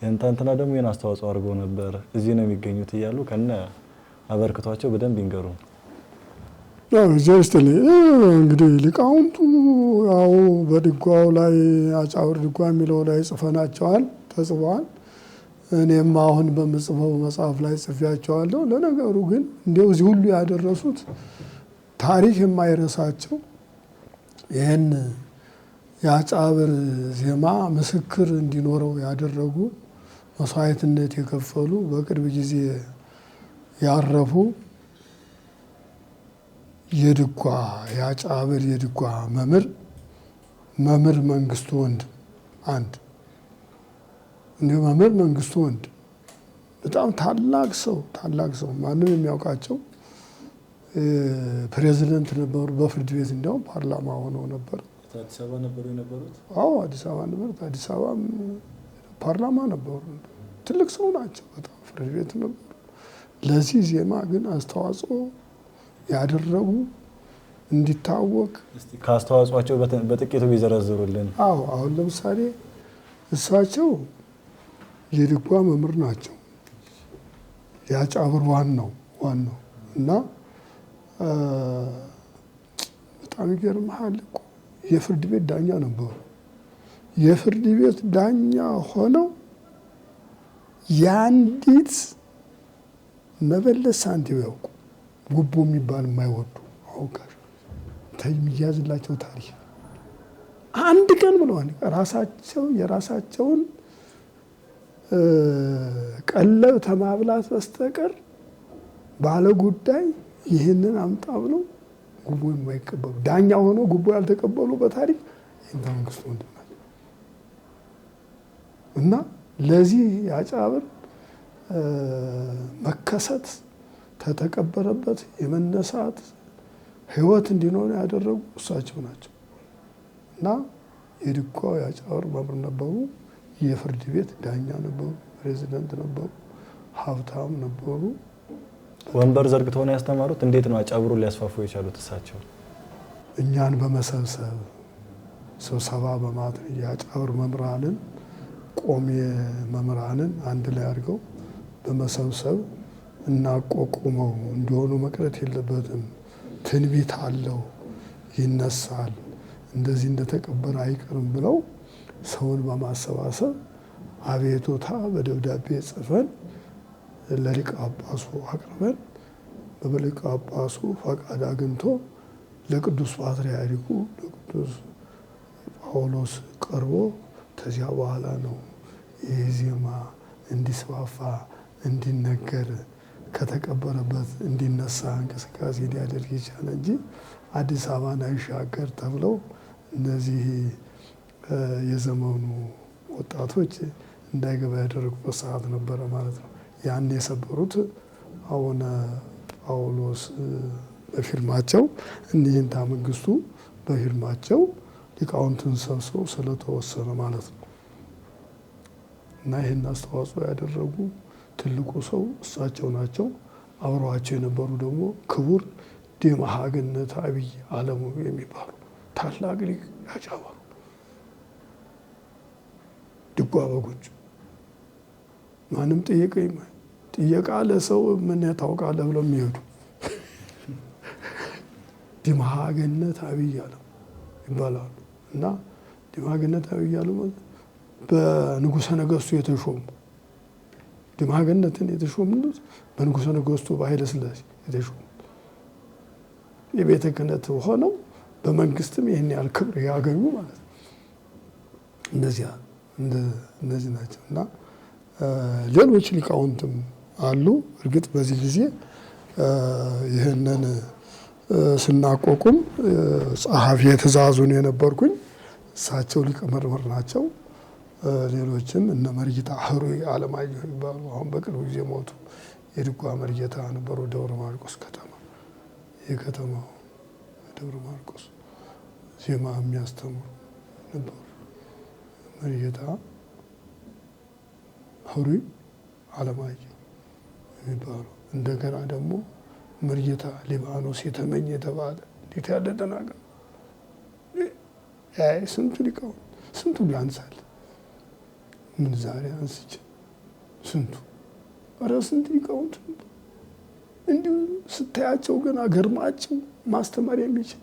የእንታንተና ደግሞ ይሄን አስተዋጽኦ አድርገው ነበር እዚህ ነው የሚገኙት እያሉ ከነ አበርክቷቸው በደንብ ይንገሩ። ያው ጀስት እንግዲህ ሊቃውንቱ ያው በድጓው ላይ አጫብር ድጓ የሚለው ላይ ጽፈናቸዋል፣ ተጽፈዋል። እኔም አሁን በምጽፈው መጽሐፍ ላይ ጽፌያቸዋለሁ። ለነገሩ ግን እንደው እዚህ ሁሉ ያደረሱት ታሪክ የማይረሳቸው ይህን የአጫብር ዜማ ምስክር እንዲኖረው ያደረጉ መስዋዕትነት የከፈሉ በቅርብ ጊዜ ያረፉ የድጓ የአጫብር የድጓ መምህር መንግስቱ ወንድም አንድ እንደ መምህር መንግስቱ ወንድም በጣም ታላቅ ሰው ማንም የሚያውቃቸው ፕሬዚደንት ነበሩ። በፍርድ ቤት እንዲያውም ፓርላማ ሆነው ነበር። አዲስ አበባ ነበሩ የነበሩት? አዎ አዲስ አበባ ነበሩ። አዲስ አበባ ፓርላማ ነበሩ። ትልቅ ሰው ናቸው። በጣም ፍርድ ቤት ነበሩ። ለዚህ ዜማ ግን አስተዋጽኦ ያደረጉ እንዲታወቅ ከአስተዋጽኦቸው በጥቂቱ ቢዘረዝሩልን። አዎ አሁን ለምሳሌ እሳቸው የድጓ መምህር ናቸው። የአጫብር ዋናው እና በጣም ይገርምሃል እኮ የፍርድ ቤት ዳኛ ነበሩ። የፍርድ ቤት ዳኛ ሆነው የአንዲት መበለት ሳንቲም ያውቁ ጉቦ የሚባል የማይወዱ አውቃሽ የሚያዝላቸው ታሪክ አንድ ቀን ብለዋል። የራሳቸውን ቀለብ ተማብላት በስተቀር ባለ ጉዳይ ይህንን አምጣ ብለው ጉቦ የማይቀበሉ ዳኛ ሆነው ጉቦ ያልተቀበሉ በታሪክ ይህን መንግስቱ ወንድም ናቸው። እና ለዚህ የአጫብር መከሰት ተተቀበረበት የመነሳት ህይወት እንዲኖር ያደረጉ እሳቸው ናቸው። እና የድጓው የአጫብር መምህር ነበሩ። የፍርድ ቤት ዳኛ ነበሩ። ፕሬዚደንት ነበሩ። ሀብታም ነበሩ። ወንበር ዘርግተው ነው ያስተማሩት። እንዴት ነው አጫብሩን ሊያስፋፉ የቻሉት እሳቸው? እኛን በመሰብሰብ ስብሰባ በማድረግ የአጫብር መምህራንን ቆሜ መምህራንን አንድ ላይ አድርገው በመሰብሰብ እናቋቁመው እንዲሆኑ መቅረት የለበትም፣ ትንቢት አለው፣ ይነሳል፣ እንደዚህ እንደተቀበረ አይቀርም ብለው ሰውን በማሰባሰብ አቤቱታ በደብዳቤ ጽፈን ለሊቀ ጳጳሱ አቅርበን በሊቀ ጳጳሱ ፈቃድ አግኝቶ ለቅዱስ ፓትርያርኩ ለቅዱስ ጳውሎስ ቀርቦ ከዚያ በኋላ ነው ይህ ዜማ እንዲስፋፋ እንዲነገር ከተቀበረበት እንዲነሳ እንቅስቃሴ ሊያደርግ ይቻላል እንጂ አዲስ አበባን አይሻገር ተብለው እነዚህ የዘመኑ ወጣቶች እንዳይገባ ያደረጉበት ሰዓት ነበረ ማለት ነው። ያን የሰበሩት አቡነ ጳውሎስ በፊርማቸው እኒህንታ መንግስቱ በፊርማቸው ሊቃውንትን ሰብስበው ስለተወሰነ ማለት ነው። እና ይህን አስተዋጽኦ ያደረጉ ትልቁ ሰው እሳቸው ናቸው። አብረዋቸው የነበሩ ደግሞ ክቡር ዲመሃ ገነት አብይ አለሙ የሚባሉ ታላቅ ሊቅ ያጫብሩ ድጓ በጎች ማንም ጥየቃ ለሰው ምን ታውቃለህ ብለው የሚሄዱ ዲመሃ ገነት አብይ አለሙ ይባላሉ። እና ዲመሃ ገነት አብይ አለሙ በንጉሠ ነገሥቱ የተሾሙ ዲመሃ ገነትን የተሾሙት በንጉሠ ነገሥቱ በኃይለ ሥላሴ የተሾሙ የቤተ ክህነት ሆነው በመንግስትም ይህን ያህል ክብር ያገኙ ማለት ነው። እነዚህ ናቸው። እና ሌሎች ሊቃውንትም አሉ። እርግጥ በዚህ ጊዜ ይህንን ስናቋቁም ጸሐፊ ትእዛዙን የነበርኩኝ እሳቸው ሊቀ መርምር ናቸው። ሌሎችም እነ መርጌታ ህሩይ አለማየሁ ይባሉ አሁን በቅርቡ ጊዜ ሞቱ። የድጓ መርጌታ ነበሩ። ደብረ ማርቆስ ከተማ የከተማው ደብረ ማርቆስ ዜማ የሚያስተምሩ ነበሩ። መርጌታ ህሩይ አለማየሁ የሚባሉ እንደገና ደግሞ መርጌታ ሊባኖስ የተመኘ የተባለ እንዴት ያለ ደናገር ስንቱ ሊቃውንት ስንቱ ላንሳል ምን ዛሬ አንስቼ ስንቱ ስንት ሊቃውንት እንዲሁ ስታያቸው ግን ገርማቸው ማስተማር የሚችል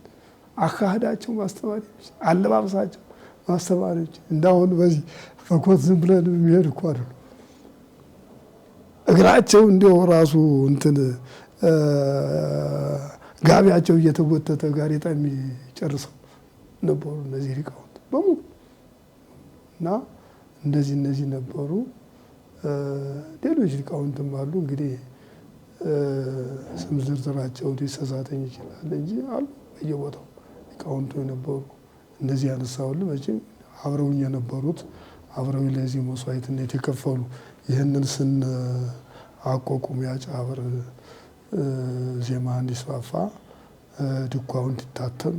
አካሄዳቸው ማስተማር የሚችል አለባበሳቸው ማስተማር የሚችል እንዳሁን በዚህ በኮት ዝም ብለን የሚሄድ እኮ አይደሉም። እግራቸው እንዲያው ራሱ እንትን ጋቢያቸው እየተጎተተ ጋሬጣ የሚጨርሰው ነበሩ እነዚህ ሊቃውንት በሙሉ። እና እነዚህ ነበሩ። ሌሎች ሊቃውንትም አሉ። እንግዲህ ስም ዝርዝራቸው ሊሳሳተኝ ይችላል እንጂ አሉ በየቦታው ሊቃውንቱ የነበሩ እነዚህ ያነሳሁልህ መቼም አብረውኝ የነበሩት አብረው ለዚህ መስዋዕትነት የከፈሉ ይህንን አቋቁም ያጫብር ዜማ እንዲስፋፋ ድጓው እንዲታተም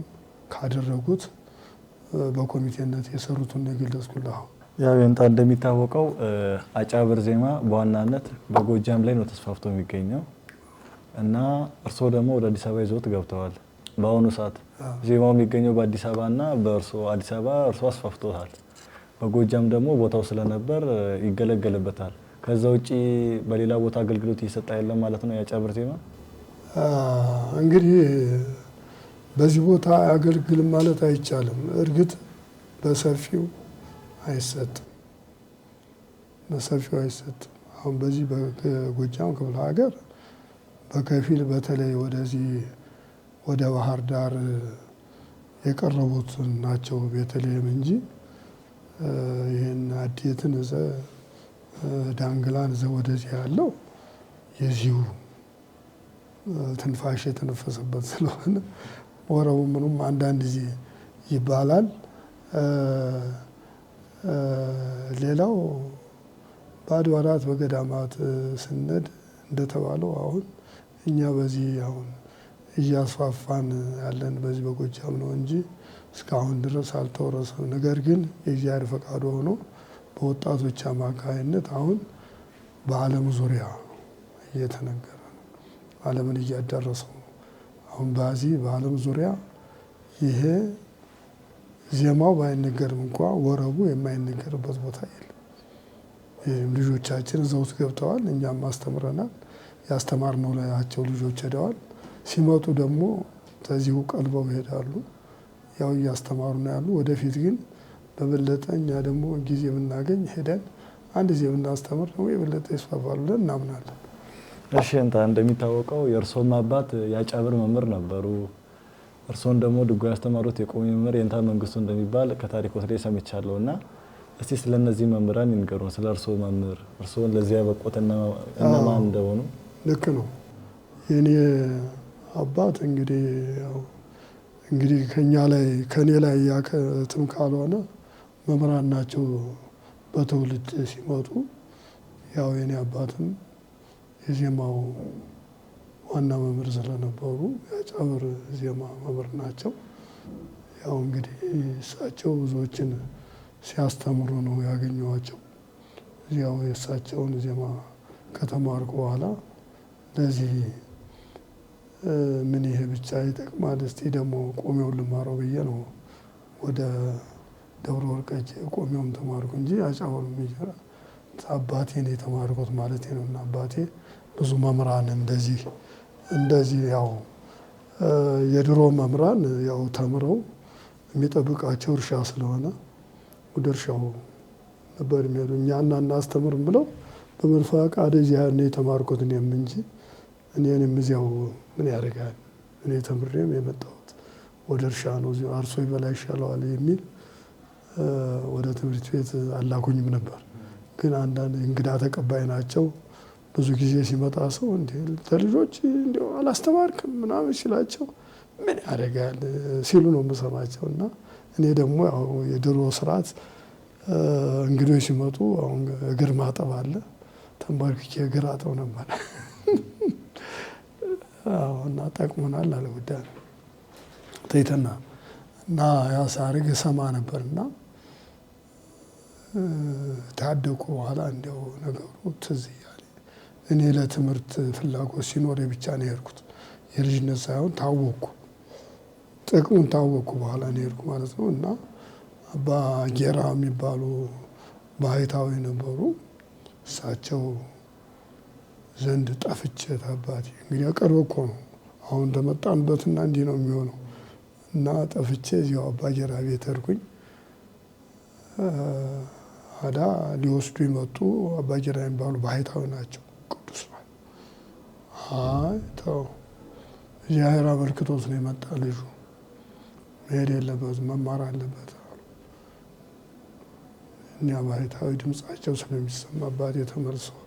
ካደረጉት በኮሚቴነት የሰሩትን ነው የገለጽኩልህ። ያው የንታ እንደሚታወቀው አጫብር ዜማ በዋናነት በጎጃም ላይ ነው ተስፋፍቶ የሚገኘው እና እርሶ ደግሞ ወደ አዲስ አበባ ይዞት ገብተዋል። በአሁኑ ሰዓት ዜማው የሚገኘው በአዲስ አበባና በእርሶ አዲስ አበባ እርሶ አስፋፍቶታል። በጎጃም ደግሞ ቦታው ስለነበር ይገለገልበታል። ከዛ ውጪ በሌላ ቦታ አገልግሎት እየሰጠ ያለ ማለት ነው የአጫብር ዜማ። እንግዲህ በዚህ ቦታ ያገልግል ማለት አይቻልም። እርግጥ በሰፊው አይሰጥም፣ በሰፊው አይሰጥም። አሁን በዚህ በጎጃም ክፍለ ሀገር በከፊል በተለይ ወደዚህ ወደ ባህር ዳር የቀረቡት ናቸው ቤተልሔም እንጂ ይህን አዴትን ዳንግላን ወደዚህ ያለው የዚሁ ትንፋሽ የተነፈሰበት ስለሆነ ወረቡ ምኑም አንዳንድ ጊዜ ይባላል። ሌላው በአድባራት በገዳማት ስነድ እንደተባለው አሁን እኛ በዚህ አሁን እያስፋፋን ያለን በዚህ በጎጃም ነው እንጂ እስካሁን ድረስ አልተወረሰም። ነገር ግን የእግዚአብሔር ፈቃዱ ሆኖ በወጣቶች አማካይነት አሁን በዓለም ዙሪያ እየተነገረ ነው። ዓለምን እያዳረሰው ነው። አሁን በዚህ በዓለም ዙሪያ ይሄ ዜማው ባይነገርም እንኳ ወረቡ የማይነገርበት ቦታ የለም። ልጆቻችን እዛው ገብተዋል፣ እኛም አስተምረናል። ያስተማርነው ላያቸው ልጆች ሄደዋል። ሲመጡ ደግሞ ከዚሁ ቀልበው ይሄዳሉ። ያው እያስተማሩ ነው ያሉ። ወደፊት ግን በበለጠ እኛ ደግሞ ጊዜ ብናገኝ ሄደን አንድ ጊዜ ብናስተምር ደግሞ የበለጠ ይስፋፋሉ ብለን እናምናለን። እሺ እንታ እንደሚታወቀው የእርሶም አባት የአጫብር መምህር ነበሩ። እርሶን ደግሞ ድጓ ያስተማሩት የቆሚ መምህር የንታ መንግስቱ እንደሚባል ከታሪክ ወስደ ሰምቻለሁ እና እስቲ ስለነዚህ መምህራን ይንገሩን። ስለ እርሶ መምህር እርሶን ለዚህ ያበቁት እነማን እንደሆኑ። ልክ ነው። የኔ አባት እንግዲህ ከኔ ላይ ያከትም ካልሆነ መምህራን ናቸው በትውልድ ሲመጡ። ያው የኔ አባትም የዜማው ዋና መምህር ስለነበሩ የአጫብር ዜማ መምህር ናቸው። ያው እንግዲህ እሳቸው ብዙዎችን ሲያስተምሩ ነው ያገኘኋቸው። ያው የእሳቸውን ዜማ ከተማርኩ በኋላ ለዚህ ምን ይሄ ብቻ ይጠቅማል፣ እስቲ ደግሞ ቆሜውን ልማረው ብዬ ነው ወደ ደብረ ወርቅ ቆሜውን ተማርኩ እንጂ አጫብር የሚጀራ አባቴን የተማርኩት ማለት ነው። እና አባቴ ብዙ መምህራን እንደዚህ ያው የድሮ መምህራን ያው ተምረው የሚጠብቃቸው እርሻ ስለሆነ ወደ እርሻው ነበር የሚሄዱ። እኛና እናስተምርም ብለው በመልፋ ፈቃድ እዚያ ነው የተማርኩት እኔም እንጂ እኔንም እዚያው ምን ያደርጋል እኔ ተምሬም የመጣሁት ወደ እርሻ ነው። እዚያው አርሶ ይበላ ይሻለዋል የሚል ወደ ትምህርት ቤት አላኩኝም ነበር። ግን አንዳንድ እንግዳ ተቀባይ ናቸው። ብዙ ጊዜ ሲመጣ ሰው እንዴ ለልጆች እንደው አላስተማርክም ምናምን ሲላቸው ምን ያደርጋል ሲሉ ነው የምሰማቸው። እና እኔ ደግሞ ያው የድሮ ስርዓት እንግዶች ሲመጡ አሁን እግር ማጠብ አለ። ተንበርክኬ እግር አጠብ ነበር እና ጠቅሞናል አለ ጉዳይ ተይተና እና ያ ሳርግ ሰማ ነበርና ታደኩ በኋላ እንደው ነገሩ ትዝ እያለ እኔ ለትምህርት ፍላጎት ሲኖር ብቻ ነው የሄድኩት። የልጅነት ሳይሆን ታወቅኩ፣ ጥቅሙን ታወቅኩ በኋላ ነው የሄድኩ ማለት ነው። እና አባ ጌራ የሚባሉ ባህታዊ ነበሩ። እሳቸው ዘንድ ጠፍቼ አባቴ እንግዲህ ቅርብ እኮ ነው አሁን እንደመጣንበትና እንዲህ ነው የሚሆነው። እና ጠፍቼ እዚያው አባ ጌራ ቤት ሄድኩኝ። አዳ ሊወስዱ ይመጡ። አባ ጌራ የሚባሉ ባህታዊ ናቸው፣ ቅዱስ ነው። አይ ተው እግዚአብሔር አበርክቶት ነው የመጣ ልጁ መሄድ የለበትም መማር አለበት አሉ። እኛ ባህታዊ ድምፃቸው ስለሚሰማ አባቴ ተመልሰዋል።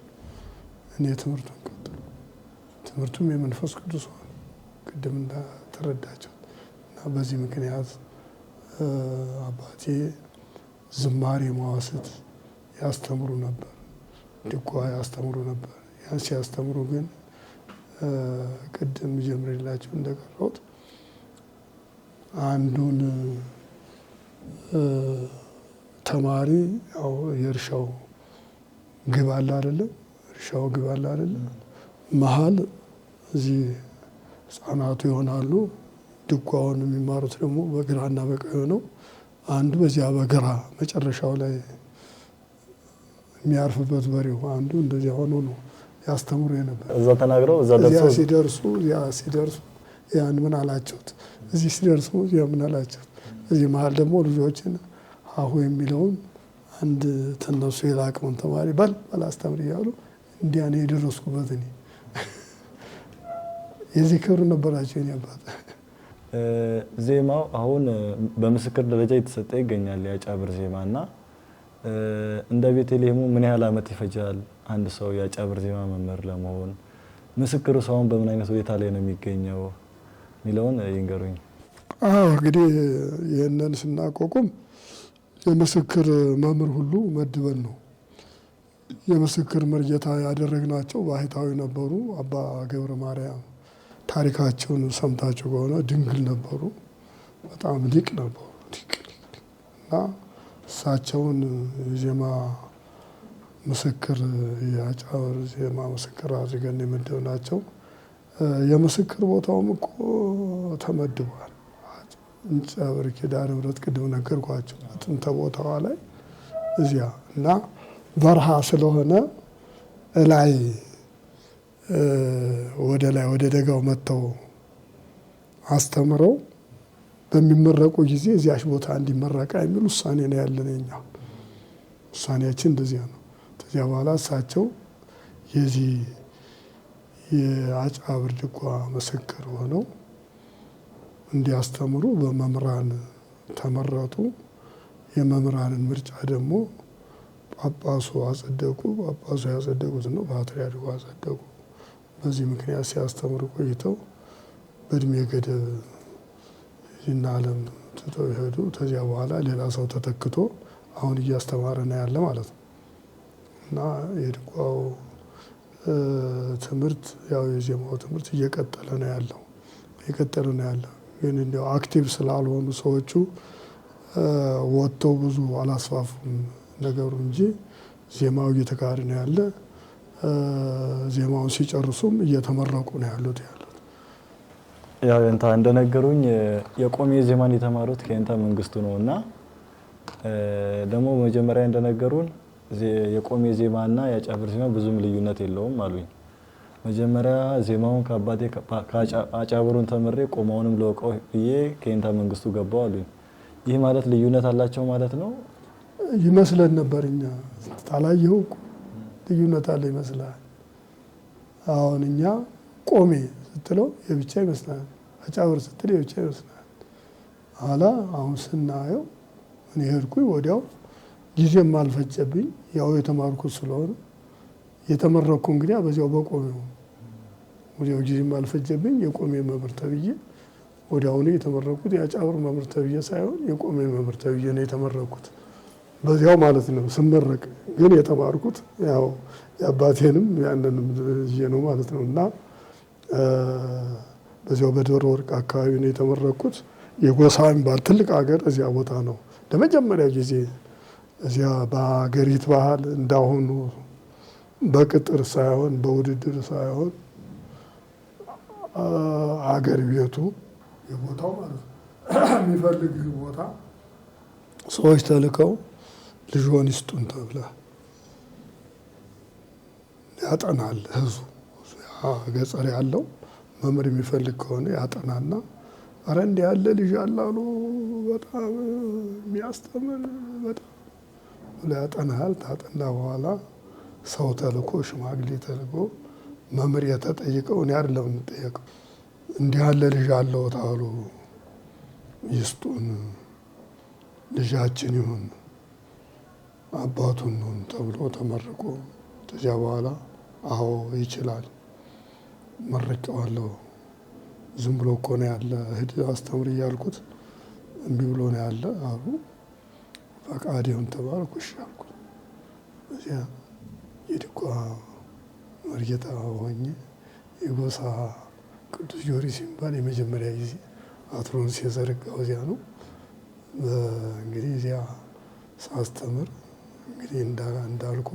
እኔ ትምህርቱን ቀጥሉ ትምህርቱም የመንፈስ ቅዱስ ሆነ ቅድም እንደተረዳቸው እና በዚህ ምክንያት አባቴ ዝማሬ መዋሥዕት ያስተምሩ ነበር፣ ድጓ ያስተምሩ ነበር። ያን ሲያስተምሩ ግን ቅድም ጀምሬላችሁ እንደቀረሁት አንዱን ተማሪ ያው የእርሻው ግብ አለ አይደለም፣ እርሻው ግብ አለ አይደለም፣ መሀል እዚህ ህፃናቱ ይሆናሉ። ድጓውን የሚማሩት ደግሞ በግራና በቀኝ ነው። አንዱ በዚያ በግራ መጨረሻው ላይ የሚያርፍበት በሬው አንዱ እንደዚያ ሆኖ ነው ያስተምሩ የነበር። እዛ ተናግረው እዚያ ሲደርሱ ያን ምን አላቸውት፣ እዚህ ሲደርሱ እዚያ ምን አላቸውት። እዚህ መሀል ደግሞ ልጆችን ሀሁ የሚለውን አንድ ተነሱ የላቀውን ተማሪ በል አስተምር እያሉ እንዲያ ነው የደረስኩበት። እኔ የዚህ ክብር ነበራቸው የኔ አባት። ዜማው አሁን በምስክር ደረጃ የተሰጠ ይገኛል የአጫብር ዜማ እና እንደ ቤተልሔሙ ምን ያህል ዓመት ይፈጃል አንድ ሰው የአጫብር ዜማ መምህር ለመሆን? ምስክሩ ሰውን በምን አይነት ሁኔታ ላይ ነው የሚገኘው የሚለውን ይንገሩኝ። እንግዲህ ይህንን ስናቋቁም የምስክር መምህር ሁሉ መድበን ነው። የምስክር መርጌታ ያደረግናቸው ባህታዊ ነበሩ። አባ ገብረ ማርያም ታሪካቸውን ሰምታችሁ ከሆነ ድንግል ነበሩ። በጣም ሊቅ ነበሩ እና እሳቸውን ዜማ ምስክር የአጫብር ዜማ ምስክር አድርገን የመደብናቸው። የምስክር ቦታውም እኮ ተመድቧል። አጫብር ኪዳነ ምሕረት ቅድም ነገርኳቸው ጥንተ ቦታዋ ላይ እዚያ እና በረሃ ስለሆነ እላይ ወደ ደጋው መጥተው አስተምረው በሚመረቁ ጊዜ እዚያች ቦታ እንዲመረቃ የሚል ውሳኔ ነው ያለን። የኛ ውሳኔያችን እንደዚያ ነው። ከዚያ በኋላ እሳቸው የዚህ የአጫብር ድጓ ምስክር ሆነው እንዲያስተምሩ በመምህራን ተመረጡ። የመምህራንን ምርጫ ደግሞ ጳጳሱ አጸደቁ። ጳጳሱ ያጸደቁት ነው ፓትርያርኩ አጸደቁ። በዚህ ምክንያት ሲያስተምሩ ቆይተው በእድሜ ገደብ ይህን ዓለም ትተው ይሄዱ። ከዚያ በኋላ ሌላ ሰው ተተክቶ አሁን እያስተማረ ነው ያለ ማለት ነው እና የድጓው ትምህርት ያው የዜማው ትምህርት እየቀጠለ ነው ያለው ግን እንዲያው አክቲቭ ስላልሆኑ ሰዎቹ ወጥተው ብዙ አላስፋፉም ነገሩ እንጂ ዜማው እየተካሄደ ነው ያለ። ዜማውን ሲጨርሱም እየተመረቁ ነው ያሉት። ያው እንታ እንደነገሩኝ የቆሜ ዜማን የተማሩት ከእንታ መንግስቱ ነው እና ደግሞ መጀመሪያ እንደነገሩን የቆሜ ዜማና የአጫብር ዜማ ብዙም ልዩነት የለውም አሉኝ። መጀመሪያ ዜማውን ከአባቴ አጫብሩን ተምሬ ቆማውንም ለወቀው ብዬ ከእንታ መንግስቱ ገባው አሉኝ። ይህ ማለት ልዩነት አላቸው ማለት ነው ይመስለን ነበር። እኛ ታላየው ልዩነት አለ ይመስላል። አሁን እኛ ቆሜ ስትለው የብቻ ይመስላል፣ አጫብር ስትለው የብቻ ይመስላል። አሁን ስናየው እኔ ሄድኩኝ ወዲያው ጊዜም አልፈጀብኝ። ያው የተማርኩት ስለሆነ የተመረኩ እንግዲህ በዚያው በቆሜው ወዲያው ጊዜም አልፈጀብኝ። የቆሜ መምህር ተብዬ ወዲያውኑ የተመረኩት የአጫብር መምህር ተብዬ ሳይሆን የቆሜ መምህር ተብዬ ነው የተመረኩት በዚያው ማለት ነው። ስመረቅ ግን የተማርኩት ያው የአባቴንም ያንንም ነው ማለት ነው እና በዚያው በደብረ ወርቅ አካባቢ ነው የተመረኩት። የጎሳ የሚባል ትልቅ ሀገር እዚያ ቦታ ነው ለመጀመሪያ ጊዜ እዚያ በሀገሪት ባህል እንዳሁኑ በቅጥር ሳይሆን በውድድር ሳይሆን አገር ቤቱ የቦታው ማለት ነው የሚፈልግ ቦታ ሰዎች ተልከው ልጆን ይስጡን ተብለ ያጠናል። ህዝቡ ገጠር ያለው መምህር የሚፈልግ ከሆነ ያጠናና አረ እንዲህ ያለ ልጅ አላሉ በጣም የሚያስተምር በጣም ያጠናል። ታጠና በኋላ ሰው ተልኮ ሽማግሌ ተልኮ መምህር የተጠየቀው እኔ አይደለም የምጠየቀው እንዲህ ያለ ልጅ አለው ታሉ ይስጡን ልጃችን ይሁን አባቱን ነው ተብሎ ተመርቆ ከዚያ በኋላ አዎ ይችላል መርቄዋለሁ። ዝም ብሎ እኮ ነው ያለ ሂድ አስተምር እያልኩት እምቢ ብሎ ነው ያለ አሉ። ፈቃድ ይሁን ተባልኩ። እሺ አልኩት። እዚያ የድጓ መርጌታ ሆኜ የጎሳ ቅዱስ ጊዮርጊስ የሚባል የመጀመሪያ ጊዜ አትሮንስ የዘረጋው እዚያ ነው። እንግዲህ እዚያ ሳስተምር እንግዲህ እንዳልኩ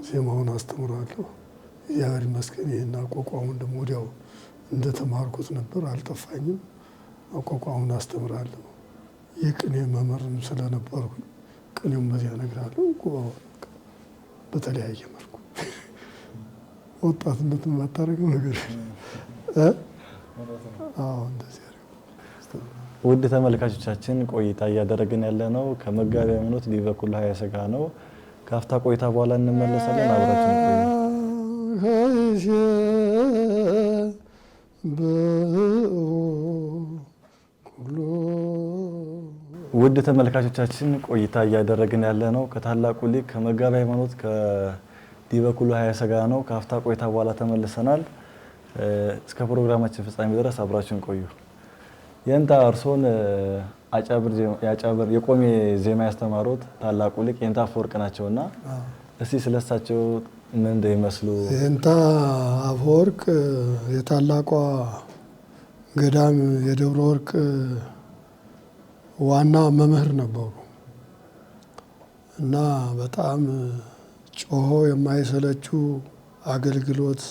ዜማውን አስተምራለሁ። እግዚአብሔር ይመስገን ይህን አቋቋሙን ደግሞ ወዲያው እንደተማርኩት ነበር፣ አልጠፋኝም። አቋቋሙን አስተምራለሁ። የቅኔ መምህርም ስለነበርኩኝ ቅኔውን በዚያ እነግራለሁ። በተለያየ መልኩ ወጣትነት የማታደርገው ነገር እንደዚህ። ውድ ተመልካቾቻችን ቆይታ እያደረግን ያለ ነው ከመጋቤ ሃይማኖት ዲበኩሉ ሀያሰጋ ነው። ከአፍታ ቆይታ በኋላ እንመለሳለን። አብራችን ቆዩ። ውድ ተመልካቾቻችን ቆይታ እያደረግን ያለ ነው ከታላቁ ሊቅ ከመጋቤ ሃይማኖት ከዲበኩሉ ሀያሰጋ ነው። ከአፍታ ቆይታ በኋላ ተመልሰናል። እስከ ፕሮግራማችን ፍጻሜ ድረስ አብራችን ቆዩ። የእንታ እርሶን አጫብር የቆሜ ዜማ ያስተማሩት ታላቁ ሊቅ የእንታ አፈወርቅ ናቸውና እስቲ ስለሳቸው ምን እንደሚመስሉ። የእንታ አፈወርቅ የታላቋ ገዳም የደብረ ወርቅ ዋና መምህር ነበሩ እና በጣም ጮሆ የማይሰለቹ አገልግሎት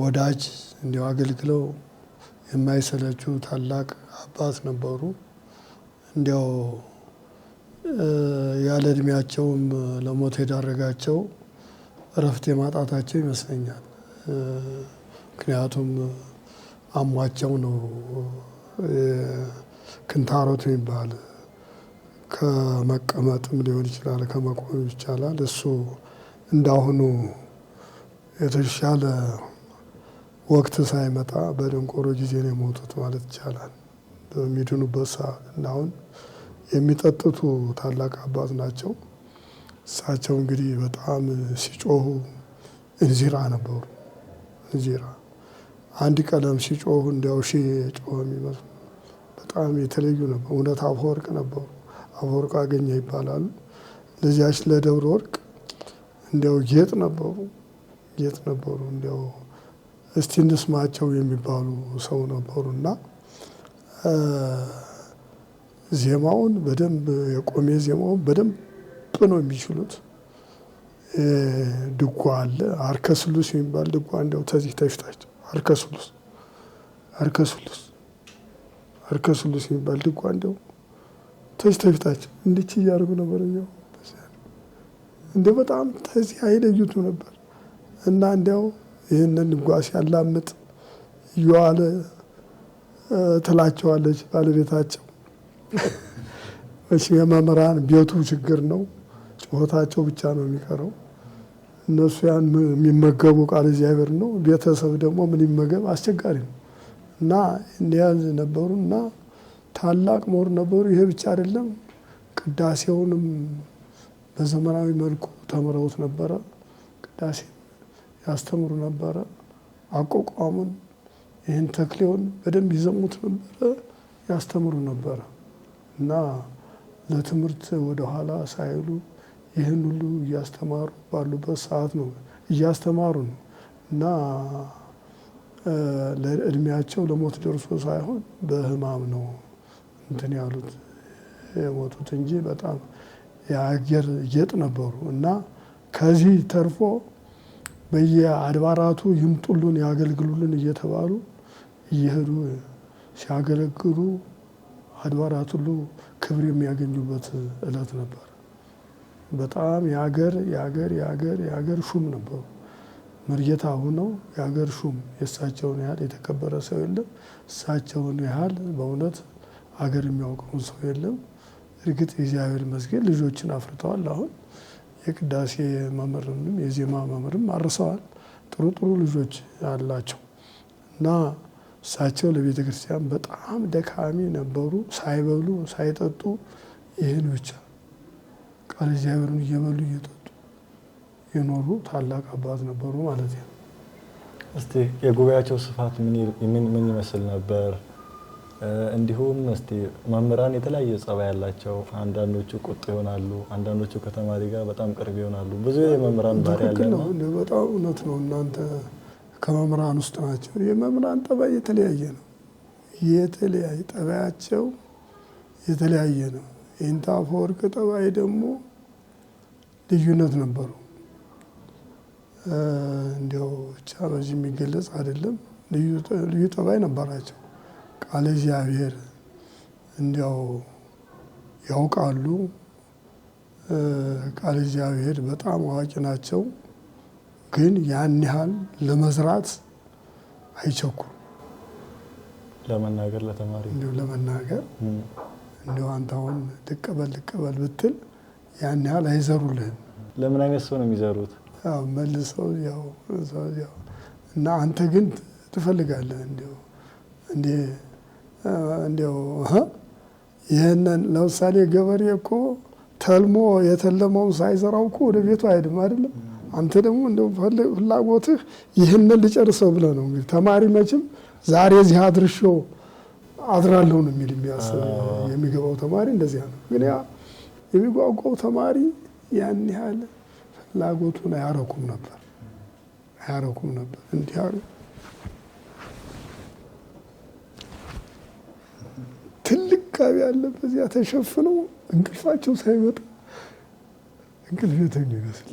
ወዳጅ እንዲሁ አገልግለው የማይሰለቹ ታላቅ አባት ነበሩ። እንዲያው ያለ እድሜያቸውም ለሞት የዳረጋቸው እረፍት የማጣታቸው ይመስለኛል። ምክንያቱም አሟቸው ነው። ክንታሮት የሚባል ከመቀመጥም ሊሆን ይችላል፣ ከመቆም ይቻላል። እሱ እንዳሁኑ የተሻለ ወቅት ሳይመጣ በደንቆሮ ጊዜ ነው የሞቱት ማለት ይቻላል። በሚድኑበት ሰዓት እና አሁን የሚጠጥቱ ታላቅ አባት ናቸው። እሳቸው እንግዲህ በጣም ሲጮሁ እንዚራ ነበሩ። እንዚራ አንድ ቀለም ሲጮሁ እንዲያው ሺህ ጮህ የሚመስሉ በጣም የተለዩ ነበሩ። እውነት አፈወርቅ ነበሩ። አፈወርቅ አገኘ ይባላሉ። ለዚያች ለደብረ ወርቅ እንዲያው ጌጥ ነበሩ። እንዲያው እስቲ እንስማቸው የሚባሉ ሰው ነበሩና ዜማውን በደንብ የቆሜ ዜማውን በደንብ ነው የሚችሉት። ድጓ አለ አርከስሉስ የሚባል ድጓ እንዲያው ተዚህ ተሽታቸው አርከስሉስ የሚባል ድጓ እንዲያው ተዚህ ተሽታቸው እንዲች እያደረጉ ነበር። እንዲያው በጣም ተዚህ አይለዩቱ ነበር እና እንዲያው ይህንን ድጓ ሲያላምጥ እየዋለ ትላቸዋለች ባለቤታቸው። እሺ የመምህራን ቤቱ ችግር ነው፣ ጩኸታቸው ብቻ ነው የሚቀረው። እነሱ ያን የሚመገቡ ቃል እግዚአብሔር ነው። ቤተሰብ ደግሞ ምን ይመገብ አስቸጋሪ ነው እና እንዲያዝ ነበሩ እና ታላቅ ምሁር ነበሩ። ይሄ ብቻ አይደለም፣ ቅዳሴውንም በዘመናዊ መልኩ ተምረውት ነበረ። ቅዳሴ ያስተምሩ ነበረ። አቋቋሙን ይህን ተክሌውን በደንብ ይዘሙት ነበረ፣ ያስተምሩ ነበረ እና ለትምህርት ወደኋላ ሳይሉ ይህን ሁሉ እያስተማሩ ባሉበት ሰዓት ነው እያስተማሩ ነው እና ለእድሜያቸው ለሞት ደርሶ ሳይሆን በሕማም ነው እንትን ያሉት የሞቱት እንጂ በጣም የአገር ጌጥ ነበሩ እና ከዚህ ተርፎ በየአድባራቱ ይምጡልን ያገልግሉልን እየተባሉ እየሄዱ ሲያገለግሉ አድባራት ሁሉ ክብር የሚያገኙበት እለት ነበር። በጣም የአገር ሹም ነበሩ። መርጌታ ሆነው የአገር ሹም የእሳቸውን ያህል የተከበረ ሰው የለም። እሳቸውን ያህል በእውነት አገር የሚያውቀውን ሰው የለም። እርግጥ እግዚአብሔር ይመስገን ልጆችን አፍርተዋል። አሁን የቅዳሴ መምህርንም የዜማ መምህርም አርሰዋል። ጥሩ ልጆች አላቸው እና እሳቸው ለቤተ ክርስቲያን በጣም ደካሚ ነበሩ። ሳይበሉ ሳይጠጡ ይህን ብቻ ቃል እግዚአብሔርን እየበሉ እየጠጡ የኖሩ ታላቅ አባት ነበሩ ማለት ነው። እስቲ የጉባኤያቸው ስፋት ምን ይመስል ነበር? እንዲሁም እስቲ መምህራን የተለያየ ጸባይ ያላቸው፣ አንዳንዶቹ ቁጡ ይሆናሉ፣ አንዳንዶቹ ከተማሪ ጋር በጣም ቅርብ ይሆናሉ። ብዙ የመምህራን ባህሪ ያለና በጣም እውነት ነው። እናንተ ከመምህራን ውስጥ ናቸው። የመምህራን ጠባይ የተለያየ ነው። የተለያየ ጠባያቸው የተለያየ ነው። የይንታ አፈወርቅ ጠባይ ደግሞ ልዩነት ነበሩ። እንዲያው ብቻ በዚህ የሚገለጽ አይደለም። ልዩ ጠባይ ነበራቸው። ቃለ እግዚአብሔር እንዲያው ያውቃሉ። ቃለ እግዚአብሔር በጣም አዋቂ ናቸው። ግን ያን ያህል ለመዝራት አይቸኩም። ለመናገር ለተማሪ እንዲሁ ለመናገር እንዲሁ አንተ አሁን ልቀበል ብትል ያን ያህል አይዘሩልህም። ለምን አይነት ሰው ነው የሚዘሩት? መልሰው ያው እና አንተ ግን ትፈልጋለህ እንዲያው ይህንን ለምሳሌ ገበሬ እኮ ተልሞ የተለመውን ሳይዘራው እኮ ወደ ቤቱ አይሄድም አይደለም። አንተ ደግሞ እንደው ፍላጎትህ ይህንን ልጨርሰው ብለህ ነው። እንግዲህ ተማሪ መቼም ዛሬ እዚህ አድርሼው አድራለሁ ነው የሚል የሚያስብ የሚገባው ተማሪ እንደዚያ ነው። ግን ያ የሚጓጓው ተማሪ ያን ያህል ፍላጎቱን አያረኩም ነበር። እንዲህ አሉ። ትልቅ ጋቢ ያለ በዚያ ተሸፍነው እንቅልፋቸው ሳይመጣ እንቅልፍ የተኙ ይመስል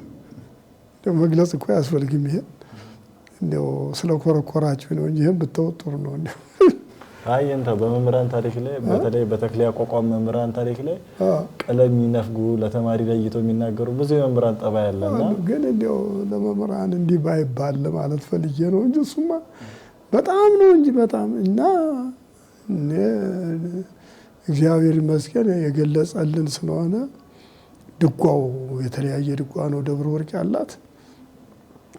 እንደው መግለጽ እኮ አያስፈልግም። ይሄ እንደው ስለኮረኮራችሁ ነው እንጂ ይሄን ብትወጥሩ ነው እንደው እንታ በመምህራን ታሪክ ላይ በተለይ በተክለ ያቋቋም መምህራን ታሪክ ላይ ቀለም ይነፍጉ ለተማሪ ለይቶ የሚናገሩ ብዙ የመምህራን ጠባይ ያለና ግን እንደው ለመምህራን እንዲህ ባይባል ለማለት ፈልጌ ነው እንጂ እሱማ በጣም ነው እንጂ በጣም እና እግዚአብሔር ይመስገን የገለጸልን ስለሆነ ድጓው የተለያየ ድጓ ነው። ደብረ ወርቅ ያላት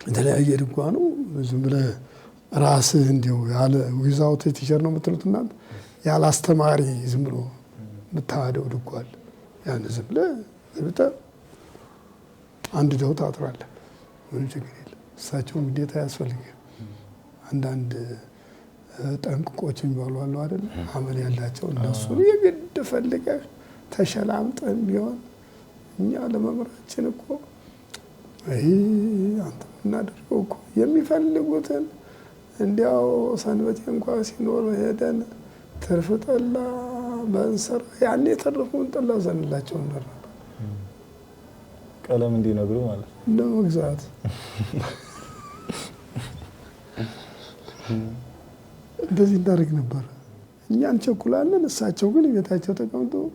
የተለያየ ድጓ ነው። ዝም ብለህ ራስህ እንዲሁ ያለ ዊዛውት ቲቸር ነው የምትሉት እናንተ ያለ አስተማሪ ዝም ብሎ የምታወደው ድጓ አለ። ያን ዝም ብለህ አንድ ደው ታጥራለህ። ምንም ችግር የለም። እሳቸውም ግዴታ ያስፈልጋል። አንዳንድ ጠንቅቆች የሚባሉ አሉ አይደል? አመል ያላቸው እነሱ የግድ ፈልገህ ተሸላምጠን ቢሆን እኛ ለመምህራችን እኮ አንተ እናደርገው እኮ የሚፈልጉትን እንዲያው ሰንበቴ እንኳን ሲኖር ሄደን ትርፍ ጠላ በእንስራ ያን የተረፈውን ጠላ ዘንላቸው ነበር። ቀለም እንዲነግሩ ማለት ነው መግዛት እንደዚህ እንዳደርግ ነበር። እኛ እንቸኩላለን። እሳቸው ግን ቤታቸው ተቀምጠው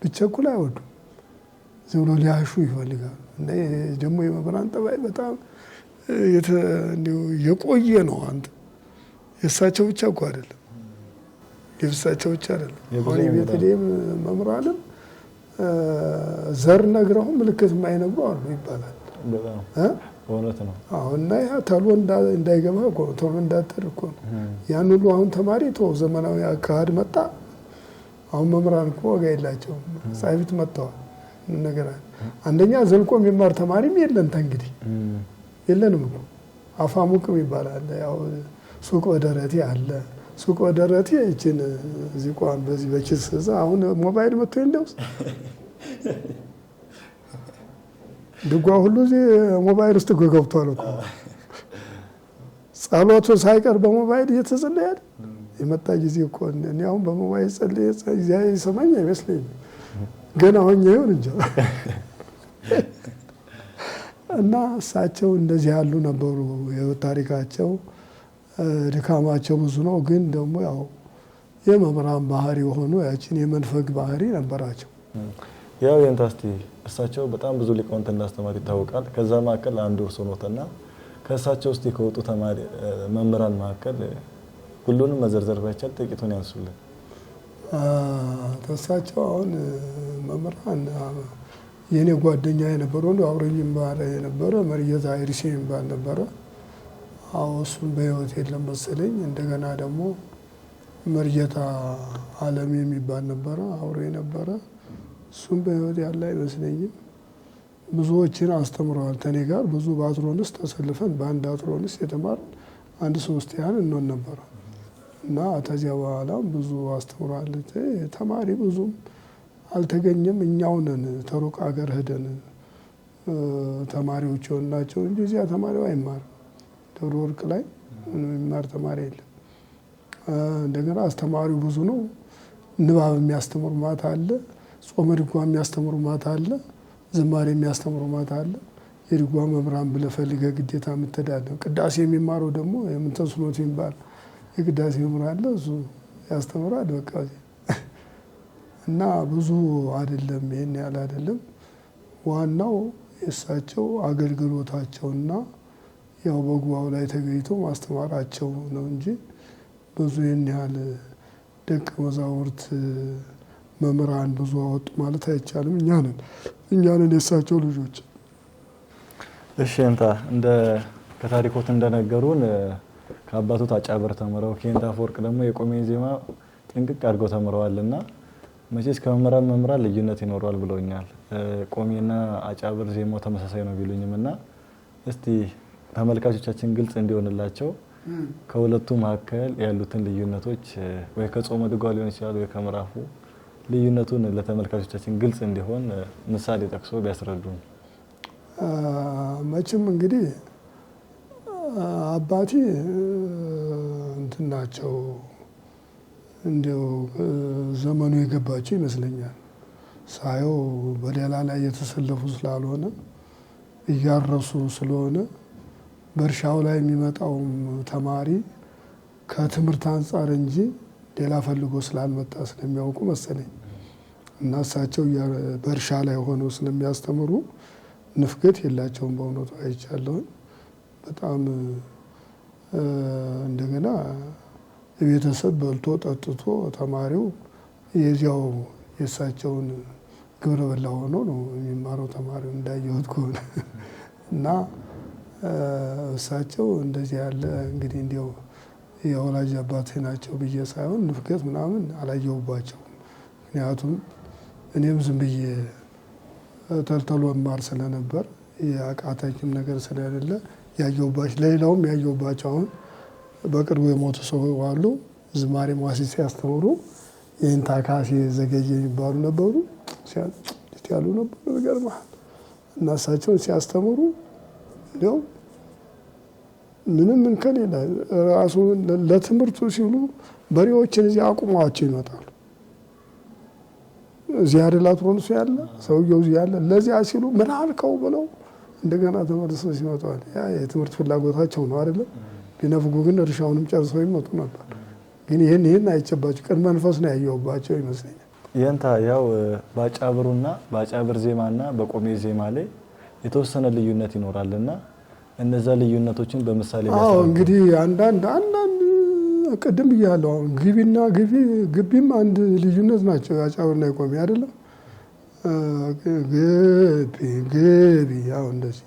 ብቸኩል አይወዱም። ዝም ብሎ ሊያሹ ይፈልጋሉ። እና ደግሞ የመምህራን ጠባይ በጣም የቆየ ነው። አንተ የእሳቸው ብቻ እኮ አይደለም፣ የእሳቸው ብቻ አይደለም። አሁን የቤተልሔም መምህራንም ዘር ነግረው ምልክት የማይነግሩ አሉ ይባላል። እውነት ነው። እና ያ ተሎ እንዳይገባ እኮ ተሎ እንዳትር እኮ ነው። ያን ሁሉ አሁን ተማሪ ተው ዘመናዊ አካሄድ መጣ። አሁን መምህራን እኮ ዋጋ የላቸውም። ጻፊት መጥተዋል። ነገር አንደኛ ዘልቆ የሚማር ተማሪም የለን። እንግዲህ የለንም እኮ አፋሙቅም ይባላል። ያው ሱቅ በደረቴ አለ። ሱቅ በደረቴ እቺን እዚህ ቋን በዚህ በኪስ አሁን ሞባይል መጥቶ እንደውስ ድጓ ሁሉ እዚህ ሞባይል ውስጥ ገብቷል እኮ። ጸሎቱ ሳይቀር በሞባይል እየተጸለየ አይደል? የመጣ ጊዜ እኮ እኔ አሁን በሞባይል ጸልዬ እግዚአብሔር ይሰማኝ አይመስለኝም። ገና ሆኜ ይሁን እንጂ እና እሳቸው እንደዚህ ያሉ ነበሩ። ታሪካቸው ድካማቸው ብዙ ነው። ግን ደግሞ ያው የመምህራን ባህሪ የሆኑ ያችን የመንፈግ ባህሪ ነበራቸው። ያው የንታስቲ እሳቸው በጣም ብዙ ሊቃውንት እንዳስተማሩ ይታወቃል። ከዛ መካከል አንዱ እርሶ ኖትና ከእሳቸው ውስጥ ከወጡ ተማሪ መምህራን መካከል ሁሉንም መዘርዘር ባይቻል ጥቂቱን ያንሱልን። ከእሳቸው አሁን መምህራን የኔ ጓደኛ የነበረ ወንዱ አብረኝ ባለ የነበረ መርየታ አይሪሴ የሚባል ነበረ። እሱም በህይወት የለም መሰለኝ። እንደገና ደግሞ መርየታ አለም የሚባል ነበረ አብሮ የነበረ። እሱም በህይወት ያለ አይመስለኝም። ብዙዎችን አስተምረዋል። ከኔ ጋር ብዙ በአትሮንስ ተሰልፈን በአንድ አትሮንስ የተማርን አንድ 3 ያህል እንሆን ነበር እና ከዚያ በኋላ ብዙ አስተምሯል። ተማሪ ብዙም አልተገኘም። እኛው ነን ተሩቅ ሀገር ሄደን ተማሪዎች ናቸው እንጂ እዚያ ተማሪው አይማርም። ደብረ ወርቅ ላይ የሚማር ተማሪ የለም። እንደገና አስተማሪው ብዙ ነው። ንባብ የሚያስተምሩ ማታ አለ፣ ጾመ ድጓ የሚያስተምሩ ማታ አለ፣ ዝማሬ የሚያስተምሩ ማታ አለ። የድጓ መምህራን ብለህ ፈልገህ ግዴታ የምትሄዳለህ። ቅዳሴ የሚማረው ደግሞ የምንተስኖት የሚባል የቅዳሴ መምህር አለ፣ እሱ ያስተምራል። በቃ እና ብዙ አይደለም፣ ይሄን ያህል አይደለም። ዋናው የእሳቸው አገልግሎታቸውና ያው በጉባኤው ላይ ተገኝቶ ማስተማራቸው ነው እንጂ ብዙ ይህን ያህል ደቀ መዛሙርት መምህራን ብዙ አወጡ ማለት አይቻልም። እኛ ነን የእሳቸው ልጆች። እሺ እንታ እንደ ከታሪኮት እንደነገሩን ከአባቶት አጫብር ተምረው ከእንታ አፈወርቅ ደግሞ የቆሜን ዜማ ጥንቅቅ አድርገው ተምረዋልና መቼስ ከመምህራን ልዩነት ይኖረዋል ብለውኛል። ቆሜና አጫብር ዜማው ተመሳሳይ ነው ቢሉኝምና እስቲ ተመልካቾቻችን ግልጽ እንዲሆንላቸው ከሁለቱ መካከል ያሉትን ልዩነቶች ወይ ከጾመ ድጓ ሊሆን ይችላል ወይ ከምዕራፉ ልዩነቱን ለተመልካቾቻችን ግልጽ እንዲሆን ምሳሌ ጠቅሶ ቢያስረዱን። መቼም እንግዲህ አባቴ እንትን ናቸው እንደው ዘመኑ የገባቸው ይመስለኛል። ሳየው በሌላ ላይ የተሰለፉ ስላልሆነ እያረሱ ስለሆነ በእርሻው ላይ የሚመጣው ተማሪ ከትምህርት አንጻር እንጂ ሌላ ፈልጎ ስላልመጣ ስለሚያውቁ መሰለኝ እና እሳቸው በእርሻ ላይ ሆነው ስለሚያስተምሩ ንፍገት የላቸውም። በእውነቱ አይቻለሁ። በጣም እንደገና ቤተሰብ በልቶ ጠጥቶ ተማሪው የዚያው የእሳቸውን ግብረ በላ ሆኖ ነው የሚማረው ተማሪው እንዳየሁት ከሆነ እና እሳቸው እንደዚህ ያለ እንግዲህ እንዲያው የወላጅ አባቴ ናቸው ብዬ ሳይሆን ንፍገት ምናምን አላየሁባቸውም። ምክንያቱም እኔም ዝም ብዬ ተልተሎ ማር ስለነበር የአቃታችም ነገር ስለሌለ ያየሁባቸው ለሌላውም ያየሁባቸው አሁን በቅርቡ የሞቱ ሰው አሉ። ዝማሬ መዋሥዕት ሲያስተምሩ ይህን ታካሴ ዘገየ የሚባሉ ነበሩ ያሉ ነበሩ። ይገርምሃል። እና እሳቸውን ሲያስተምሩ እንዲያው ምንም እንከን የለም። ራሱ ለትምህርቱ ሲሉ በሬዎችን እዚህ አቁመዋቸው ይመጣሉ። እዚህ አይደላት ወንሱ ያለ ሰውየው እዚህ ያለ ለዚያ ሲሉ ምን አልከው ብለው እንደገና ተመልሰው ሲመጡ ያ የትምህርት ፍላጎታቸው ነው አይደለም። ቢነፍጉ ግን እርሻውንም ጨርሰው ይመጡ ነበር። ግን ይህን አይጨባቸው ቅን መንፈስ ነው ያየሁባቸው ይመስለኛል። የእንታ ያው በአጫብሩና በአጫብር ዜማና በቆሜ ዜማ ላይ የተወሰነ ልዩነት ይኖራልና እነዛ ልዩነቶችን በምሳሌ ያሳያል። እንግዲህ አንዳንድ ቅድም ብያለሁ። አሁን ግቢና ግቢም አንድ ልዩነት ናቸው። የአጫብርና የቆሜ አይደለም። ግቢ ያው እንደዚህ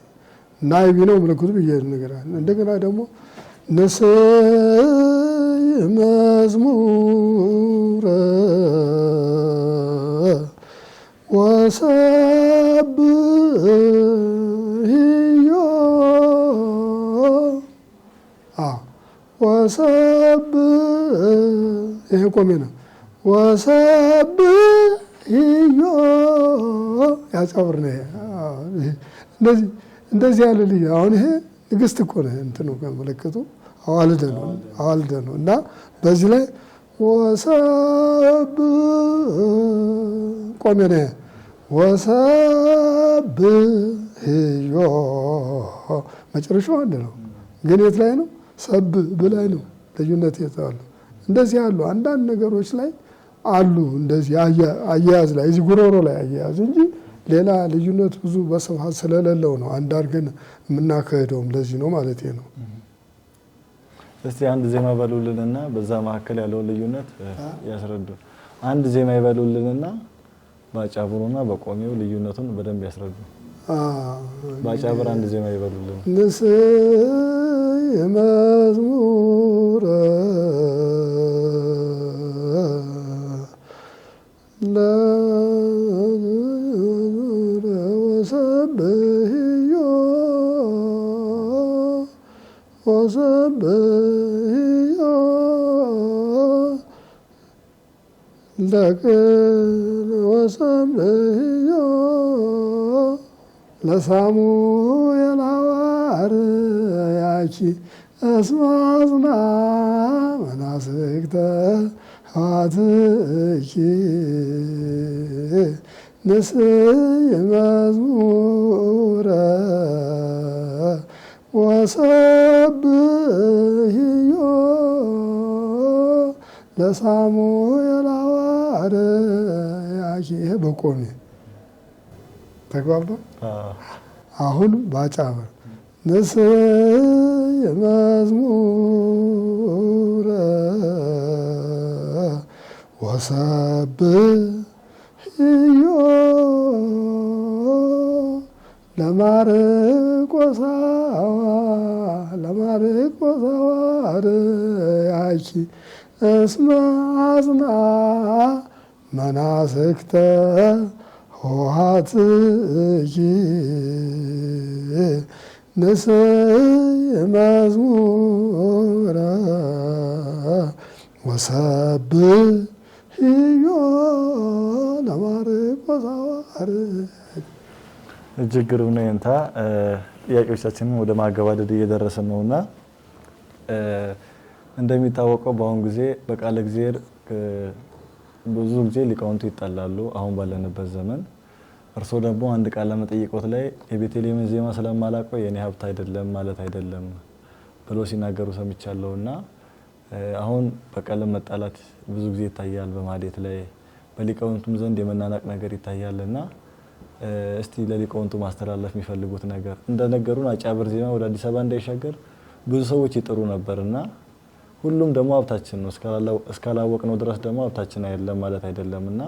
ናይቢ ነው ምልክቱ ብዬ ነገር አለ። እንደገና ደግሞ ነሰይ መዝሙረ ወሰብሕዮ ይሄ ቆሜ ነው። ወሰብሕዮ ያጫብር ነው። እንደዚህ ያለ ልጅ አሁን ይሄ ንግስት እኮ ነው እንትኑ ከመለከቱ አዋልደ ነው እና በዚህ ላይ ወሰብ ቆሜ ነው። ወሰብሕዮ መጨረሻው አንድ ነው፣ ግን የት ላይ ነው? ሰብ ብላይ ነው ልዩነት የታለ። እንደዚህ ያሉ አንዳንድ ነገሮች ላይ አሉ። እንደዚህ አያያዝ ላይ እዚህ ጉሮሮ ላይ አያያዝ እንጂ ሌላ ልዩነት ብዙ በስፋት ስለሌለው ነው አንድ አድርገን የምናካሄደውም ለዚህ ነው ማለት ነው። እስቲ አንድ ዜማ ይበሉልንና በዛ መካከል ያለውን ልዩነት ያስረዱ። አንድ ዜማ ይበሉልንና በአጫብሩና በቆሜው ልዩነቱን በደንብ ያስረዱ። በአጫብር አንድ ዜማ ይበሉልን። ንስይ መዝሙረ ወሰብሕዮ ወሰብሕዮ ለቅል ወሰብሕዮ ለሳሙኤል ሐዋርያኪ እስመ አጽንዐ መናስክተ ኃጥእኪ ንስይ መዝሙረ ወሰብሕዮ ለሳሙኤል ሐዋርያኪ። ይሄ በቆሜ ተግባባ። አሁን ባጫበር ንስይ መዝሙረ ወሰብሕዮ ለማርቆስ ሐዋርያኪ እስመ አጽንዐ መናስክተ ኃጥእኪ ንስይ መዝሙረ ወሰብሕዮ ለማርቆስ ሐዋርያኪ። እጅግ ግሩም ነው። የንታ ጥያቄዎቻችንን ወደ ማገባደድ እየደረስን ነውና እንደሚታወቀው በአሁን ጊዜ በቃለ እግዚአብሔር ብዙ ጊዜ ሊቃውንቱ ይጣላሉ። አሁን ባለንበት ዘመን እርስዎ ደግሞ አንድ ቃለ መጠይቆት ላይ የቤተልሔምን ዜማ ስለማላውቀው የኔ ሀብት አይደለም ማለት አይደለም ብሎ ሲናገሩ ሰምቻለሁና አሁን በቀለም መጣላት ብዙ ጊዜ ይታያል። በማህሌት ላይ በሊቃውንቱም ዘንድ የመናናቅ ነገር ይታያልና እስቲ ለሊቃውንቱ ማስተላለፍ የሚፈልጉት ነገር እንደነገሩን አጫብር ዜማ ወደ አዲስ አበባ እንዳይሻገር ብዙ ሰዎች ይጥሩ ነበርና ሁሉም ደግሞ ሀብታችን ነው እስካላወቅነው ድረስ ደግሞ ሀብታችን አይደለም ማለት አይደለምና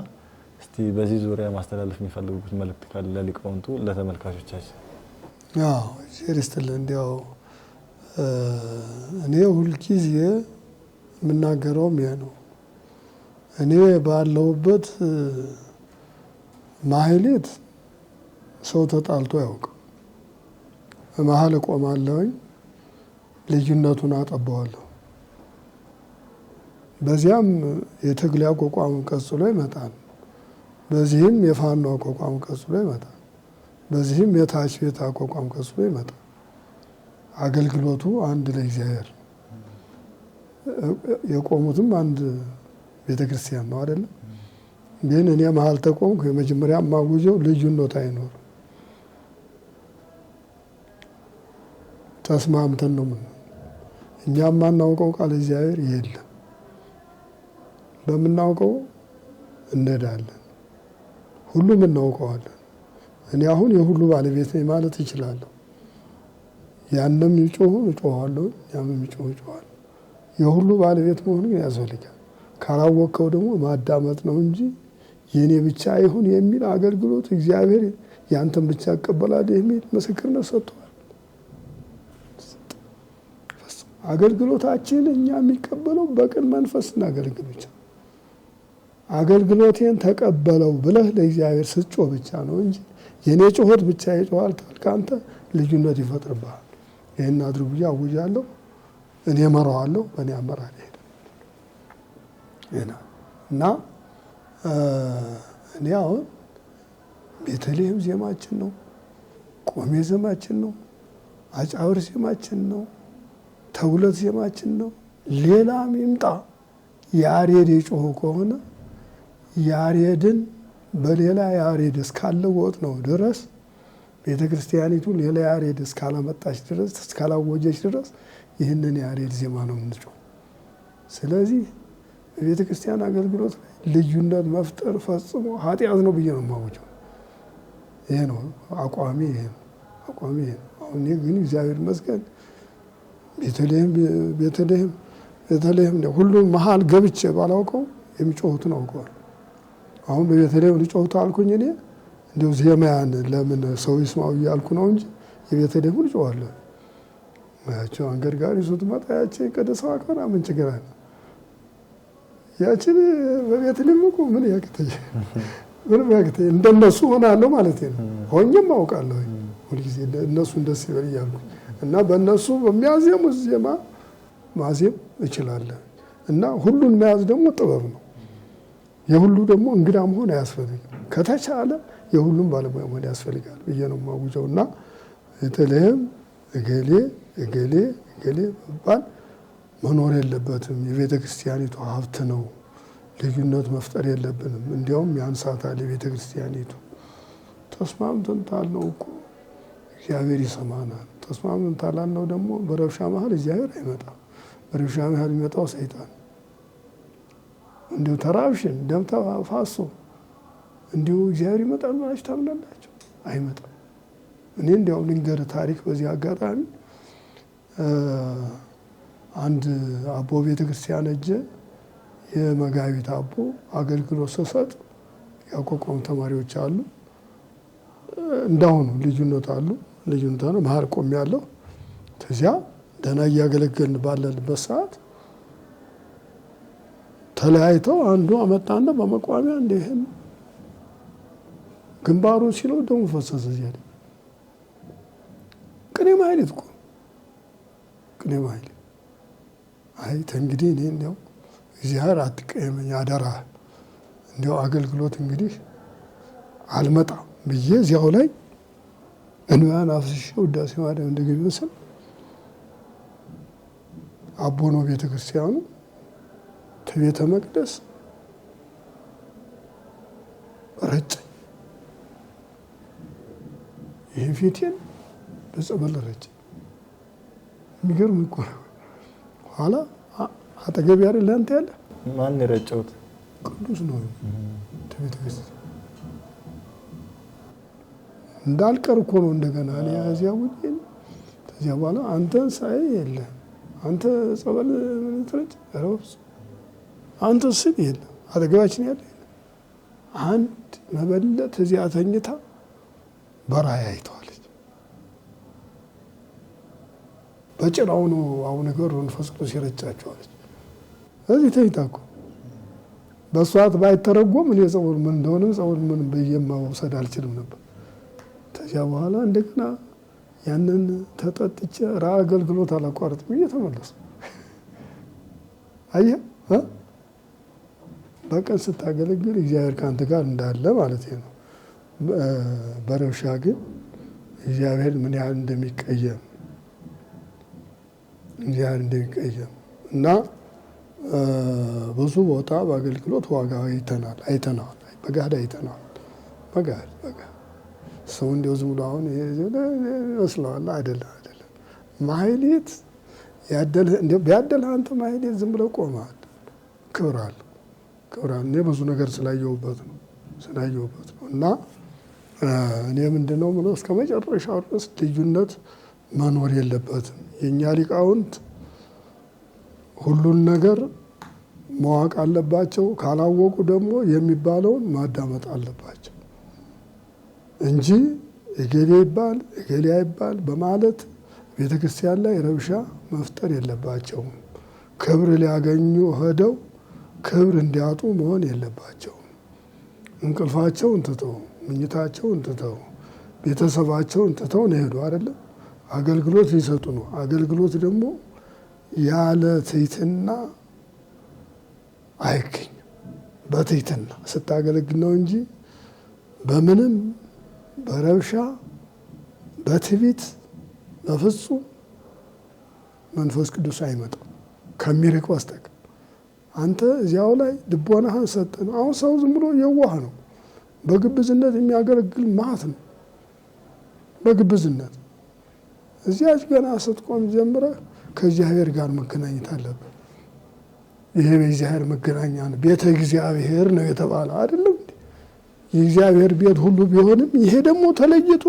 እስቲ በዚህ ዙሪያ ማስተላለፍ የሚፈልጉት መልእክት ካለ ለሊቃውንቱ ለተመልካቾቻችን። አዎ ጀሪስትል እንዲያው እኔ ሁልጊዜ የምናገረውም ይሄ ነው። እኔ ባለሁበት ማህሌት ሰው ተጣልቶ አያውቅም። በመሀል እቆማለሁኝ፣ ልዩነቱን አጠባዋለሁ። በዚያም የትግል አቋቋም ቀጽሎ ይመጣል። በዚህም የፋኖ አቋቋም ቀጽሎ ይመጣል። በዚህም የታች ቤት አቋቋም ቀጽሎ ይመጣል። አገልግሎቱ አንድ ለእግዚአብሔር፣ የቆሙትም አንድ ቤተክርስቲያን ነው አይደለም። ግን እኔ መሀል ተቆምኩ። የመጀመሪያ ማጉጀው ልዩነት አይኖር፣ ተስማምተን ነው ምን እኛም ማናውቀው ቃል እግዚአብሔር የለም። በምናውቀው እንሄዳለን፣ ሁሉም እናውቀዋለን። እኔ አሁን የሁሉ ባለቤት ነኝ ማለት እችላለሁ። ያንም ይጮሁ እጮሃለሁ፣ ያንም ይጮሁ እጮሃለሁ። የሁሉ ባለቤት መሆን ያስፈልጋል። ካላወቀው ደግሞ ማዳመጥ ነው እንጂ የኔ ብቻ ይሁን የሚል አገልግሎት እግዚአብሔር ያንተን ብቻ ያቀበላል የሚል ምስክርነት ሰጥቷል። አገልግሎታችን እኛ የሚቀበለው በቅን መንፈስ እናገልግል ብቻ። አገልግሎቴን ተቀበለው ብለህ ለእግዚአብሔር ስትጮህ ብቻ ነው እንጂ የኔ ጩኸት ብቻ ይጮሃል ታልክ አንተ ልዩነት ይፈጥርብሃል። ይሄን አድርጉ ብዬ አውጃለሁ። እኔ እመራዋለሁ፣ በእኔ አመራር ይሄዳል እና እኔ አሁን ቤተልሔም ዜማችን ነው፣ ቆሜ ዜማችን ነው፣ አጫብር ዜማችን ነው፣ ተውለት ዜማችን ነው። ሌላም ይምጣ ያሬድ የጮኸ ከሆነ ያሬድን በሌላ ያሬድ እስካለወጥ ነው ድረስ ቤተክርስቲያኒቱ ሌላ ያሬድ እስካላመጣች ድረስ እስካላወጀች ድረስ ይህንን ያሬድ ዜማ ነው የምንጮህ። ስለዚህ በቤተክርስቲያን አገልግሎት ላይ ልዩነት መፍጠር ፈጽሞ ኃጢአት ነው ብዬ ነው የማወጀው። ይሄ ነው አቋሚ፣ ይሄ ነው አቋሚ። አሁን ግን እግዚአብሔር ይመስገን ቤተልሔም ሁሉም መሀል ገብቼ ባላውቀው የሚጮሁትን አውቀዋል። አሁን በቤተልሔም ልጮሁት አልኩኝ እኔ እንዲሁ ዜማያን ለምን ሰው ይስማው እያልኩ ነው እንጂ የቤተልሔም ልጮዋለሁ። ያቸው አንገድ ጋር ይዞት መጣ ያቺ ቀደሰው አከራ ምን ችግር አለ? ያቺን በቤተልሔም እኮ ምን ያክተኝ እንደነሱ ሆናለሁ ማለት ነው። ሆኜም አውቃለሁ ሁልጊዜ እነሱ እንደስ ይበል እያልኩ እና በእነሱ በሚያዜሙት ዜማ ማዜም እችላለሁ። እና ሁሉን መያዝ ደግሞ ጥበብ ነው። የሁሉ ደግሞ እንግዳ መሆን አያስፈልግም። ከተቻለ የሁሉም ባለሙያ መሆን ያስፈልጋል ብዬ ነው የማውጀው። እና የተለየም እገሌ እገሌ እገሌ መባል መኖር የለበትም። የቤተ ክርስቲያኒቱ ሀብት ነው። ልዩነት መፍጠር የለብንም። እንዲያውም ያንሳታል የቤተ ክርስቲያኒቱ። ተስማምተን ታልነው እኮ እግዚአብሔር ይሰማናል። ተስማምተን ታላልነው ደግሞ በረብሻ መሀል እግዚአብሔር አይመጣም። በረብሻ መሀል የሚመጣው ሰይጣን። እንዲሁ ተራብሽን ደም ተፋሶ እንዲሁ እግዚአብሔር ይመጣል ብላችሁ ታምናላችሁ? አይመጣም። እኔ እንዲያው ልንገር ታሪክ በዚህ አጋጣሚ አንድ አቦ ቤተክርስቲያን እጀ የመጋቢት አቦ አገልግሎት ስሰጥ ያቋቋሙ ተማሪዎች አሉ። እንዳሁኑ ልዩነት አሉ። ልዩነት ነው መሀል ቆም ያለው ተዚያ ደህና እያገለገልን ባለንበት ሰዓት ተለያይተው አንዱ አመጣና በመቋሚያ እንደህም ግንባሩን ሲለው ደሙ ፈሰሰ። እዚያ ቅኔ ማህሌት እኮ ቅኔ ማህሌት። አይ ተንግዲህ እኔ እንዲያው እግዚአብሔር አትቀየመኝ አደራ፣ እንዲያው አገልግሎት እንግዲህ አልመጣም ብዬ እዚያው ላይ እንባን አፍስሼ ውዳሴ ማርያም እንደገና ስል አቦ ነው ቤተክርስቲያኑ ከቤተ መቅደስ ረጨኝ። ይህ ፊቴን በጸበል ረጨኝ። የሚገርም እኮ ነው። ኋላ አጠገብ ያለ ለአንተ ያለ ማን የረጨውት? ቅዱስ ነው ከቤተ ክርስቲያን እንዳልቀር እኮ ነው። እንደገና እኔ እዚያ ውጪ ከዚያ በኋላ አንተን ሳይ የለም አንተ ጸበል ምን ትረጭ ረውስ አንተ ስል የለም አጠገባችን ያለ አንድ መበለት እዚያ ተኝታ በራእይ አይተዋለች። በጭራው ነው አቡነ ገብረ መንፈስ ቅዱስ ይረጫቸዋለች። እዚህ ተኝታ እኮ በሷት ባይተረጎም እኔ ጸበል ምን እንደሆነ ጸበል ምን በየማውሰድ አልችልም ነበር። ከዚያ በኋላ እንደገና ያንን ተጠጥቼ አገልግሎት አላቋርጥም እየተመለሱ አየህ በቀን ስታገለግል እግዚአብሔር ካንተ ጋር እንዳለ ማለት ነው። በረብሻ ግን እግዚአብሔር ምን ያህል እንደሚቀየም እና ብዙ ቦታ በአገልግሎት ዋጋ አይተናል። በጋድ አይተናል። በጋድ ሰው እንደው ዝም ብሎ አሁን ይመስለዋል። አይደለም ማህሌት ያደልህ እንደው ቢያደልህ አንተ ማህሌት ዝም ብሎ ቆማል። ክብር አለ። እኔ ብዙ ነገር ስላየሁበት ነው እና እኔ ምንድነው ምለው እስከ መጨረሻው ድረስ ልዩነት መኖር የለበትም። የኛ ሊቃውንት ሁሉን ነገር ማወቅ አለባቸው። ካላወቁ ደግሞ የሚባለውን ማዳመጥ አለባቸው እንጂ እገሌ ይባል እገሌ አይባል በማለት ቤተክርስቲያን ላይ ረብሻ መፍጠር የለባቸውም። ክብር ሊያገኙ ሄደው ክብር እንዲያጡ መሆን የለባቸውም። እንቅልፋቸውን ትተው ምኝታቸውን ትተው ቤተሰባቸውን ትተው ነው ሄዱ አይደለም። አገልግሎት ሊሰጡ ነው። አገልግሎት ደግሞ ያለ ትሕትና አይገኝም። በትሕትና ስታገለግል ነው እንጂ በምንም በረብሻ በትዕቢት በፍጹም መንፈስ ቅዱስ አይመጣም ከሚርቅ በስተቀር። አንተ እዚያው ላይ ልቦናህን ሰጠን። አሁን ሰው ዝም ብሎ የዋህ ነው። በግብዝነት የሚያገለግል ማት ነው። በግብዝነት እዚያች ገና ስትቆም ጀምረህ ከእግዚአብሔር ጋር መገናኘት አለብህ። ይሄ የእግዚአብሔር መገናኛ ነው። ቤተ እግዚአብሔር ነው የተባለ አይደለም እንዴ? የእግዚአብሔር ቤት ሁሉ ቢሆንም ይሄ ደግሞ ተለይቶ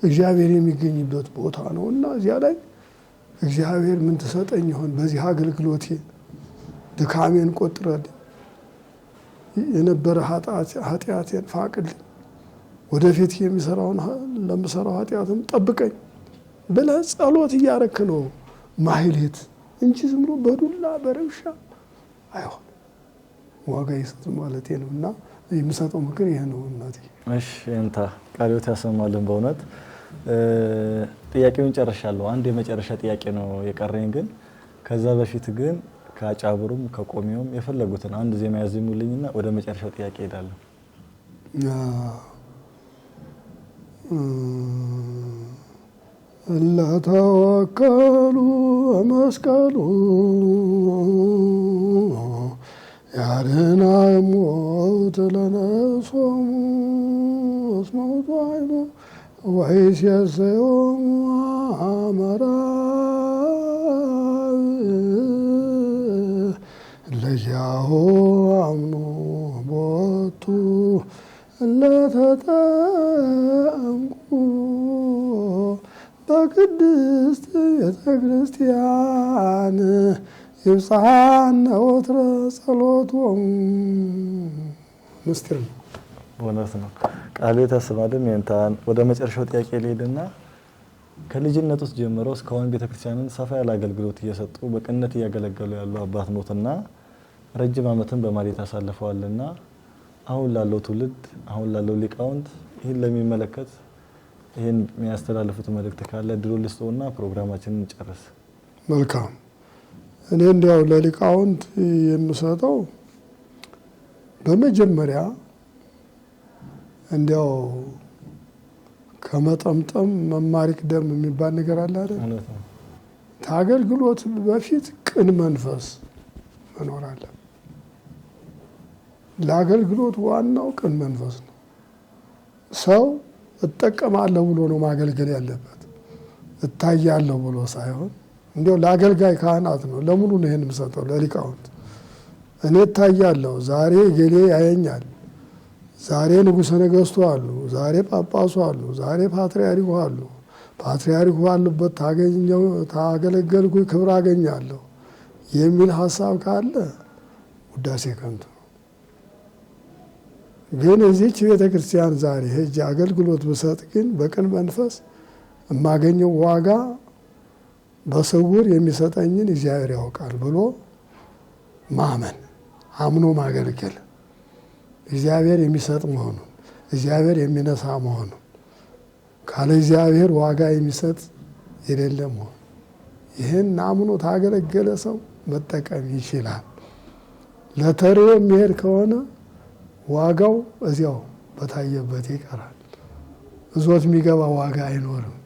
እግዚአብሔር የሚገኝበት ቦታ ነውና እዚያ ላይ እግዚአብሔር ምን ትሰጠኝ ይሆን በዚህ አገልግሎቴ ድካሜን ቆጥረልኝ የነበረ ኃጢአቴን ፋቅልኝ ወደፊት የሚሰራውን ለምሰራው ኃጢአትም ጠብቀኝ ብለህ ጸሎት እያረክ ነው ማህሌት እንጂ ዝም ብሎ በዱላ በረብሻ አይሆን። ዋጋ ይሰጥ ማለት ነውና የምሰጠው ምክር ይሄ ነው እናቴ። እሺ እንታ ቃልዮት ያሰማልን በእውነት ጥያቄውን ጨርሻለሁ። አንድ የመጨረሻ ጥያቄ ነው የቀረኝ። ግን ከዛ በፊት ግን ከአጫብሩም ከቆሚውም የፈለጉትን አንድ ዜማ ያዜሙልኝና ወደ መጨረሻው ጥያቄ ሄዳለሁ። ለተወከሉ መስቀሉ ያድኅና እሞት ለነፍሶሙ እስመ ውእቱ ወይሴሰዮሙ አመራብ ለያሁ አምኑ ቦቱ ለተጠምቁ በቅድስት ቤተ ክርስቲያን ይብጽሐነ ወትረ ጸሎቶሙ። ምስጢር ነው። በእውነት ነው። ቃሌ ተስማድም የንታን ወደ መጨረሻው ጥያቄ ልሄድና ከልጅነት ውስጥ ጀምሮ እስካሁን ቤተክርስቲያንን ሰፋ ያለ አገልግሎት እየሰጡ በቅንነት እያገለገሉ ያሉ አባት ኖትና ረጅም ዓመትን በማሌት አሳልፈዋልና አሁን ላለው ትውልድ አሁን ላለው ሊቃውንት ይህን ለሚመለከት ይህን የሚያስተላልፉት መልእክት ካለ ድሮ ልስጥዎና ፕሮግራማችንን እንጨርስ። መልካም። እኔ እንዲያው ለሊቃውንት የምሰጠው በመጀመሪያ እንዲያው ከመጠምጠም መማር ይቅደም የሚባል ነገር አለ አይደል? ከአገልግሎት በፊት ቅን መንፈስ መኖር አለ። ለአገልግሎት ዋናው ቅን መንፈስ ነው። ሰው እጠቀማለሁ ብሎ ነው ማገልገል ያለበት፣ እታያለሁ ብሎ ሳይሆን። እንዲያው ለአገልጋይ ካህናት ነው ለሙሉ ነው ይሄን የምሰጠው ለሊቃውንት። እኔ እታያለሁ፣ ዛሬ ገሌ ያየኛል፣ ዛሬ ንጉሠ ነገሥቱ አሉ፣ ዛሬ ጳጳሱ አሉ፣ ዛሬ ፓትርያርኩ አሉ፣ ፓትርያርኩ ባሉበት ታገለገልኩ ክብር አገኛለሁ የሚል ሀሳብ ካለ ውዳሴ ከንቱ ነው። ግን እዚች ቤተ ክርስቲያን ዛሬ ሄጄ አገልግሎት ብሰጥ ግን በቅን መንፈስ የማገኘው ዋጋ በስውር የሚሰጠኝን እግዚአብሔር ያውቃል ብሎ ማመን፣ አምኖ ማገልገል፣ እግዚአብሔር የሚሰጥ መሆኑን እግዚአብሔር የሚነሳ መሆኑን ካለ እግዚአብሔር ዋጋ የሚሰጥ የሌለ መሆኑ ይህን አምኖ ታገለገለ ሰው መጠቀም ይችላል። ለተርዮ የሚሄድ ከሆነ ዋጋው እዚያው በታየበት ይቀራል። እዞት የሚገባ ዋጋ አይኖርም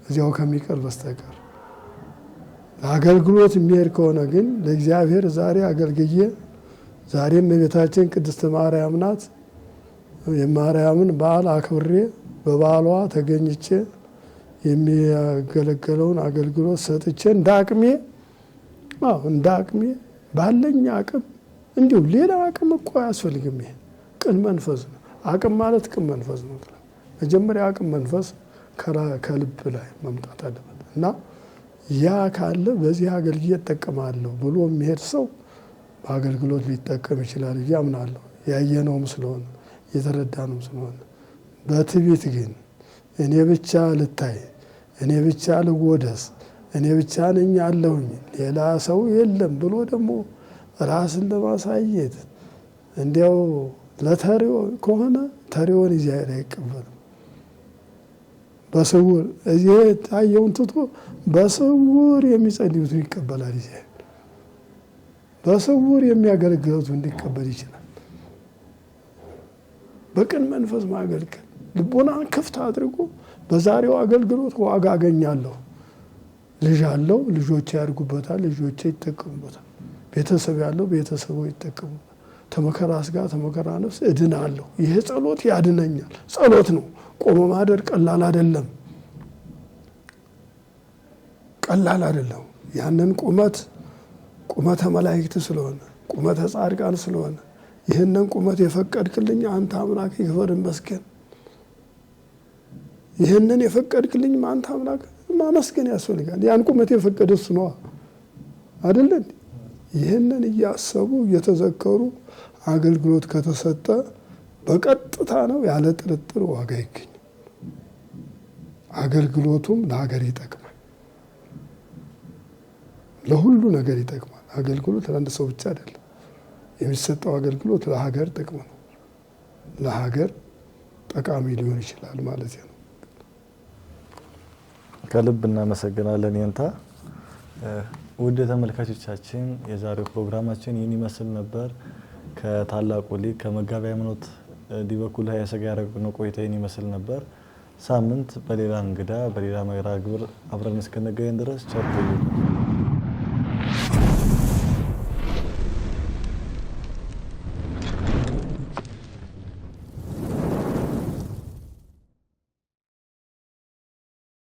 እዚያው ከሚቀር በስተቀር። ለአገልግሎት የሚሄድ ከሆነ ግን ለእግዚአብሔር ዛሬ አገልግዬ ዛሬም የቤታችን ቅድስት ማርያም ናት፣ የማርያምን በዓል አክብሬ በበዓሏ ተገኝቼ የሚያገለግለውን አገልግሎት ሰጥቼ እንደ አቅሜ ባለኝ አቅም እንዲሁ ሌላ አቅም እኮ አያስፈልግም። ይሄ ቅን መንፈስ ነው። አቅም ማለት ቅን መንፈስ ነው። መጀመሪያ አቅም መንፈስ ከልብ ላይ መምጣት አለበት እና ያ ካለ በዚህ አገልግዬ እጠቀማለሁ ብሎ የሚሄድ ሰው በአገልግሎት ሊጠቀም ይችላል ብዬ አምናለሁ። ያየነውም ስለሆነ የተረዳነውም ስለሆነ። በትዕቢት ግን እኔ ብቻ ልታይ፣ እኔ ብቻ ልወደስ፣ እኔ ብቻ ነኝ ያለሁኝ ሌላ ሰው የለም ብሎ ደግሞ ራስን ለማሳየት እንዲያው ለተሪዮ ከሆነ ተሪዮን እግዚአብሔር አይቀበልም። በስውር እዚህ ታየውን ትቶ በስውር የሚጸልዩትን ይቀበላል እግዚአብሔር። በስውር የሚያገለግሉትን እንዲቀበል ይችላል። በቅን መንፈስ ማገልገል ልቦናን ክፍት አድርጎ በዛሬው አገልግሎት ዋጋ አገኛለሁ። ልጅ አለው፣ ልጆቼ ያድጉበታል፣ ልጆቼ ይጠቀሙበታል። ቤተሰብ ያለው ቤተሰቡ ይጠቀሙበታል። ተመከራ ስጋ ተመከራ ነፍስ እድናለሁ። ይሄ ጸሎት ያድነኛል። ጸሎት ነው። ቆሞ ማደር ቀላል አይደለም፣ ቀላል አይደለም። ያንን ቁመተ መላእክት ስለሆነ ቁመተ ጻድቃን ስለሆነ ይህንን ቁመት የፈቀድክልኝ አንተ አምላክ ይክበር ይመስገን። ይህንን የፈቀድክልኝ አንተ አምላክ ማመስገን ያስፈልጋል። ያን ቁመት የፈቀደ እሱ ነው አይደል? ይህንን እያሰቡ እየተዘከሩ አገልግሎት ከተሰጠ በቀጥታ ነው ያለ ጥርጥር ዋጋ ይገኛል። አገልግሎቱም ለሀገር ይጠቅማል፣ ለሁሉ ነገር ይጠቅማል። አገልግሎት ለአንድ ሰው ብቻ አይደለም። የሚሰጠው አገልግሎት ለሀገር ጥቅም ነው፣ ለሀገር ጠቃሚ ሊሆን ይችላል ማለት ነው። ከልብ እናመሰግናለን የንታ። ውድ ተመልካቾቻችን የዛሬው ፕሮግራማችን ይህን ይመስል ነበር። ከታላቁ ሊቅ ከመጋቢ ሃይማኖት ዲበኩሉ ሀያሰ ጋር ያደረግነው ቆይታ ይህን ይመስል ነበር። ሳምንት በሌላ እንግዳ በሌላ መርሃ ግብር አብረን እስክንገናኝ ድረስ ቸር ቆዩ።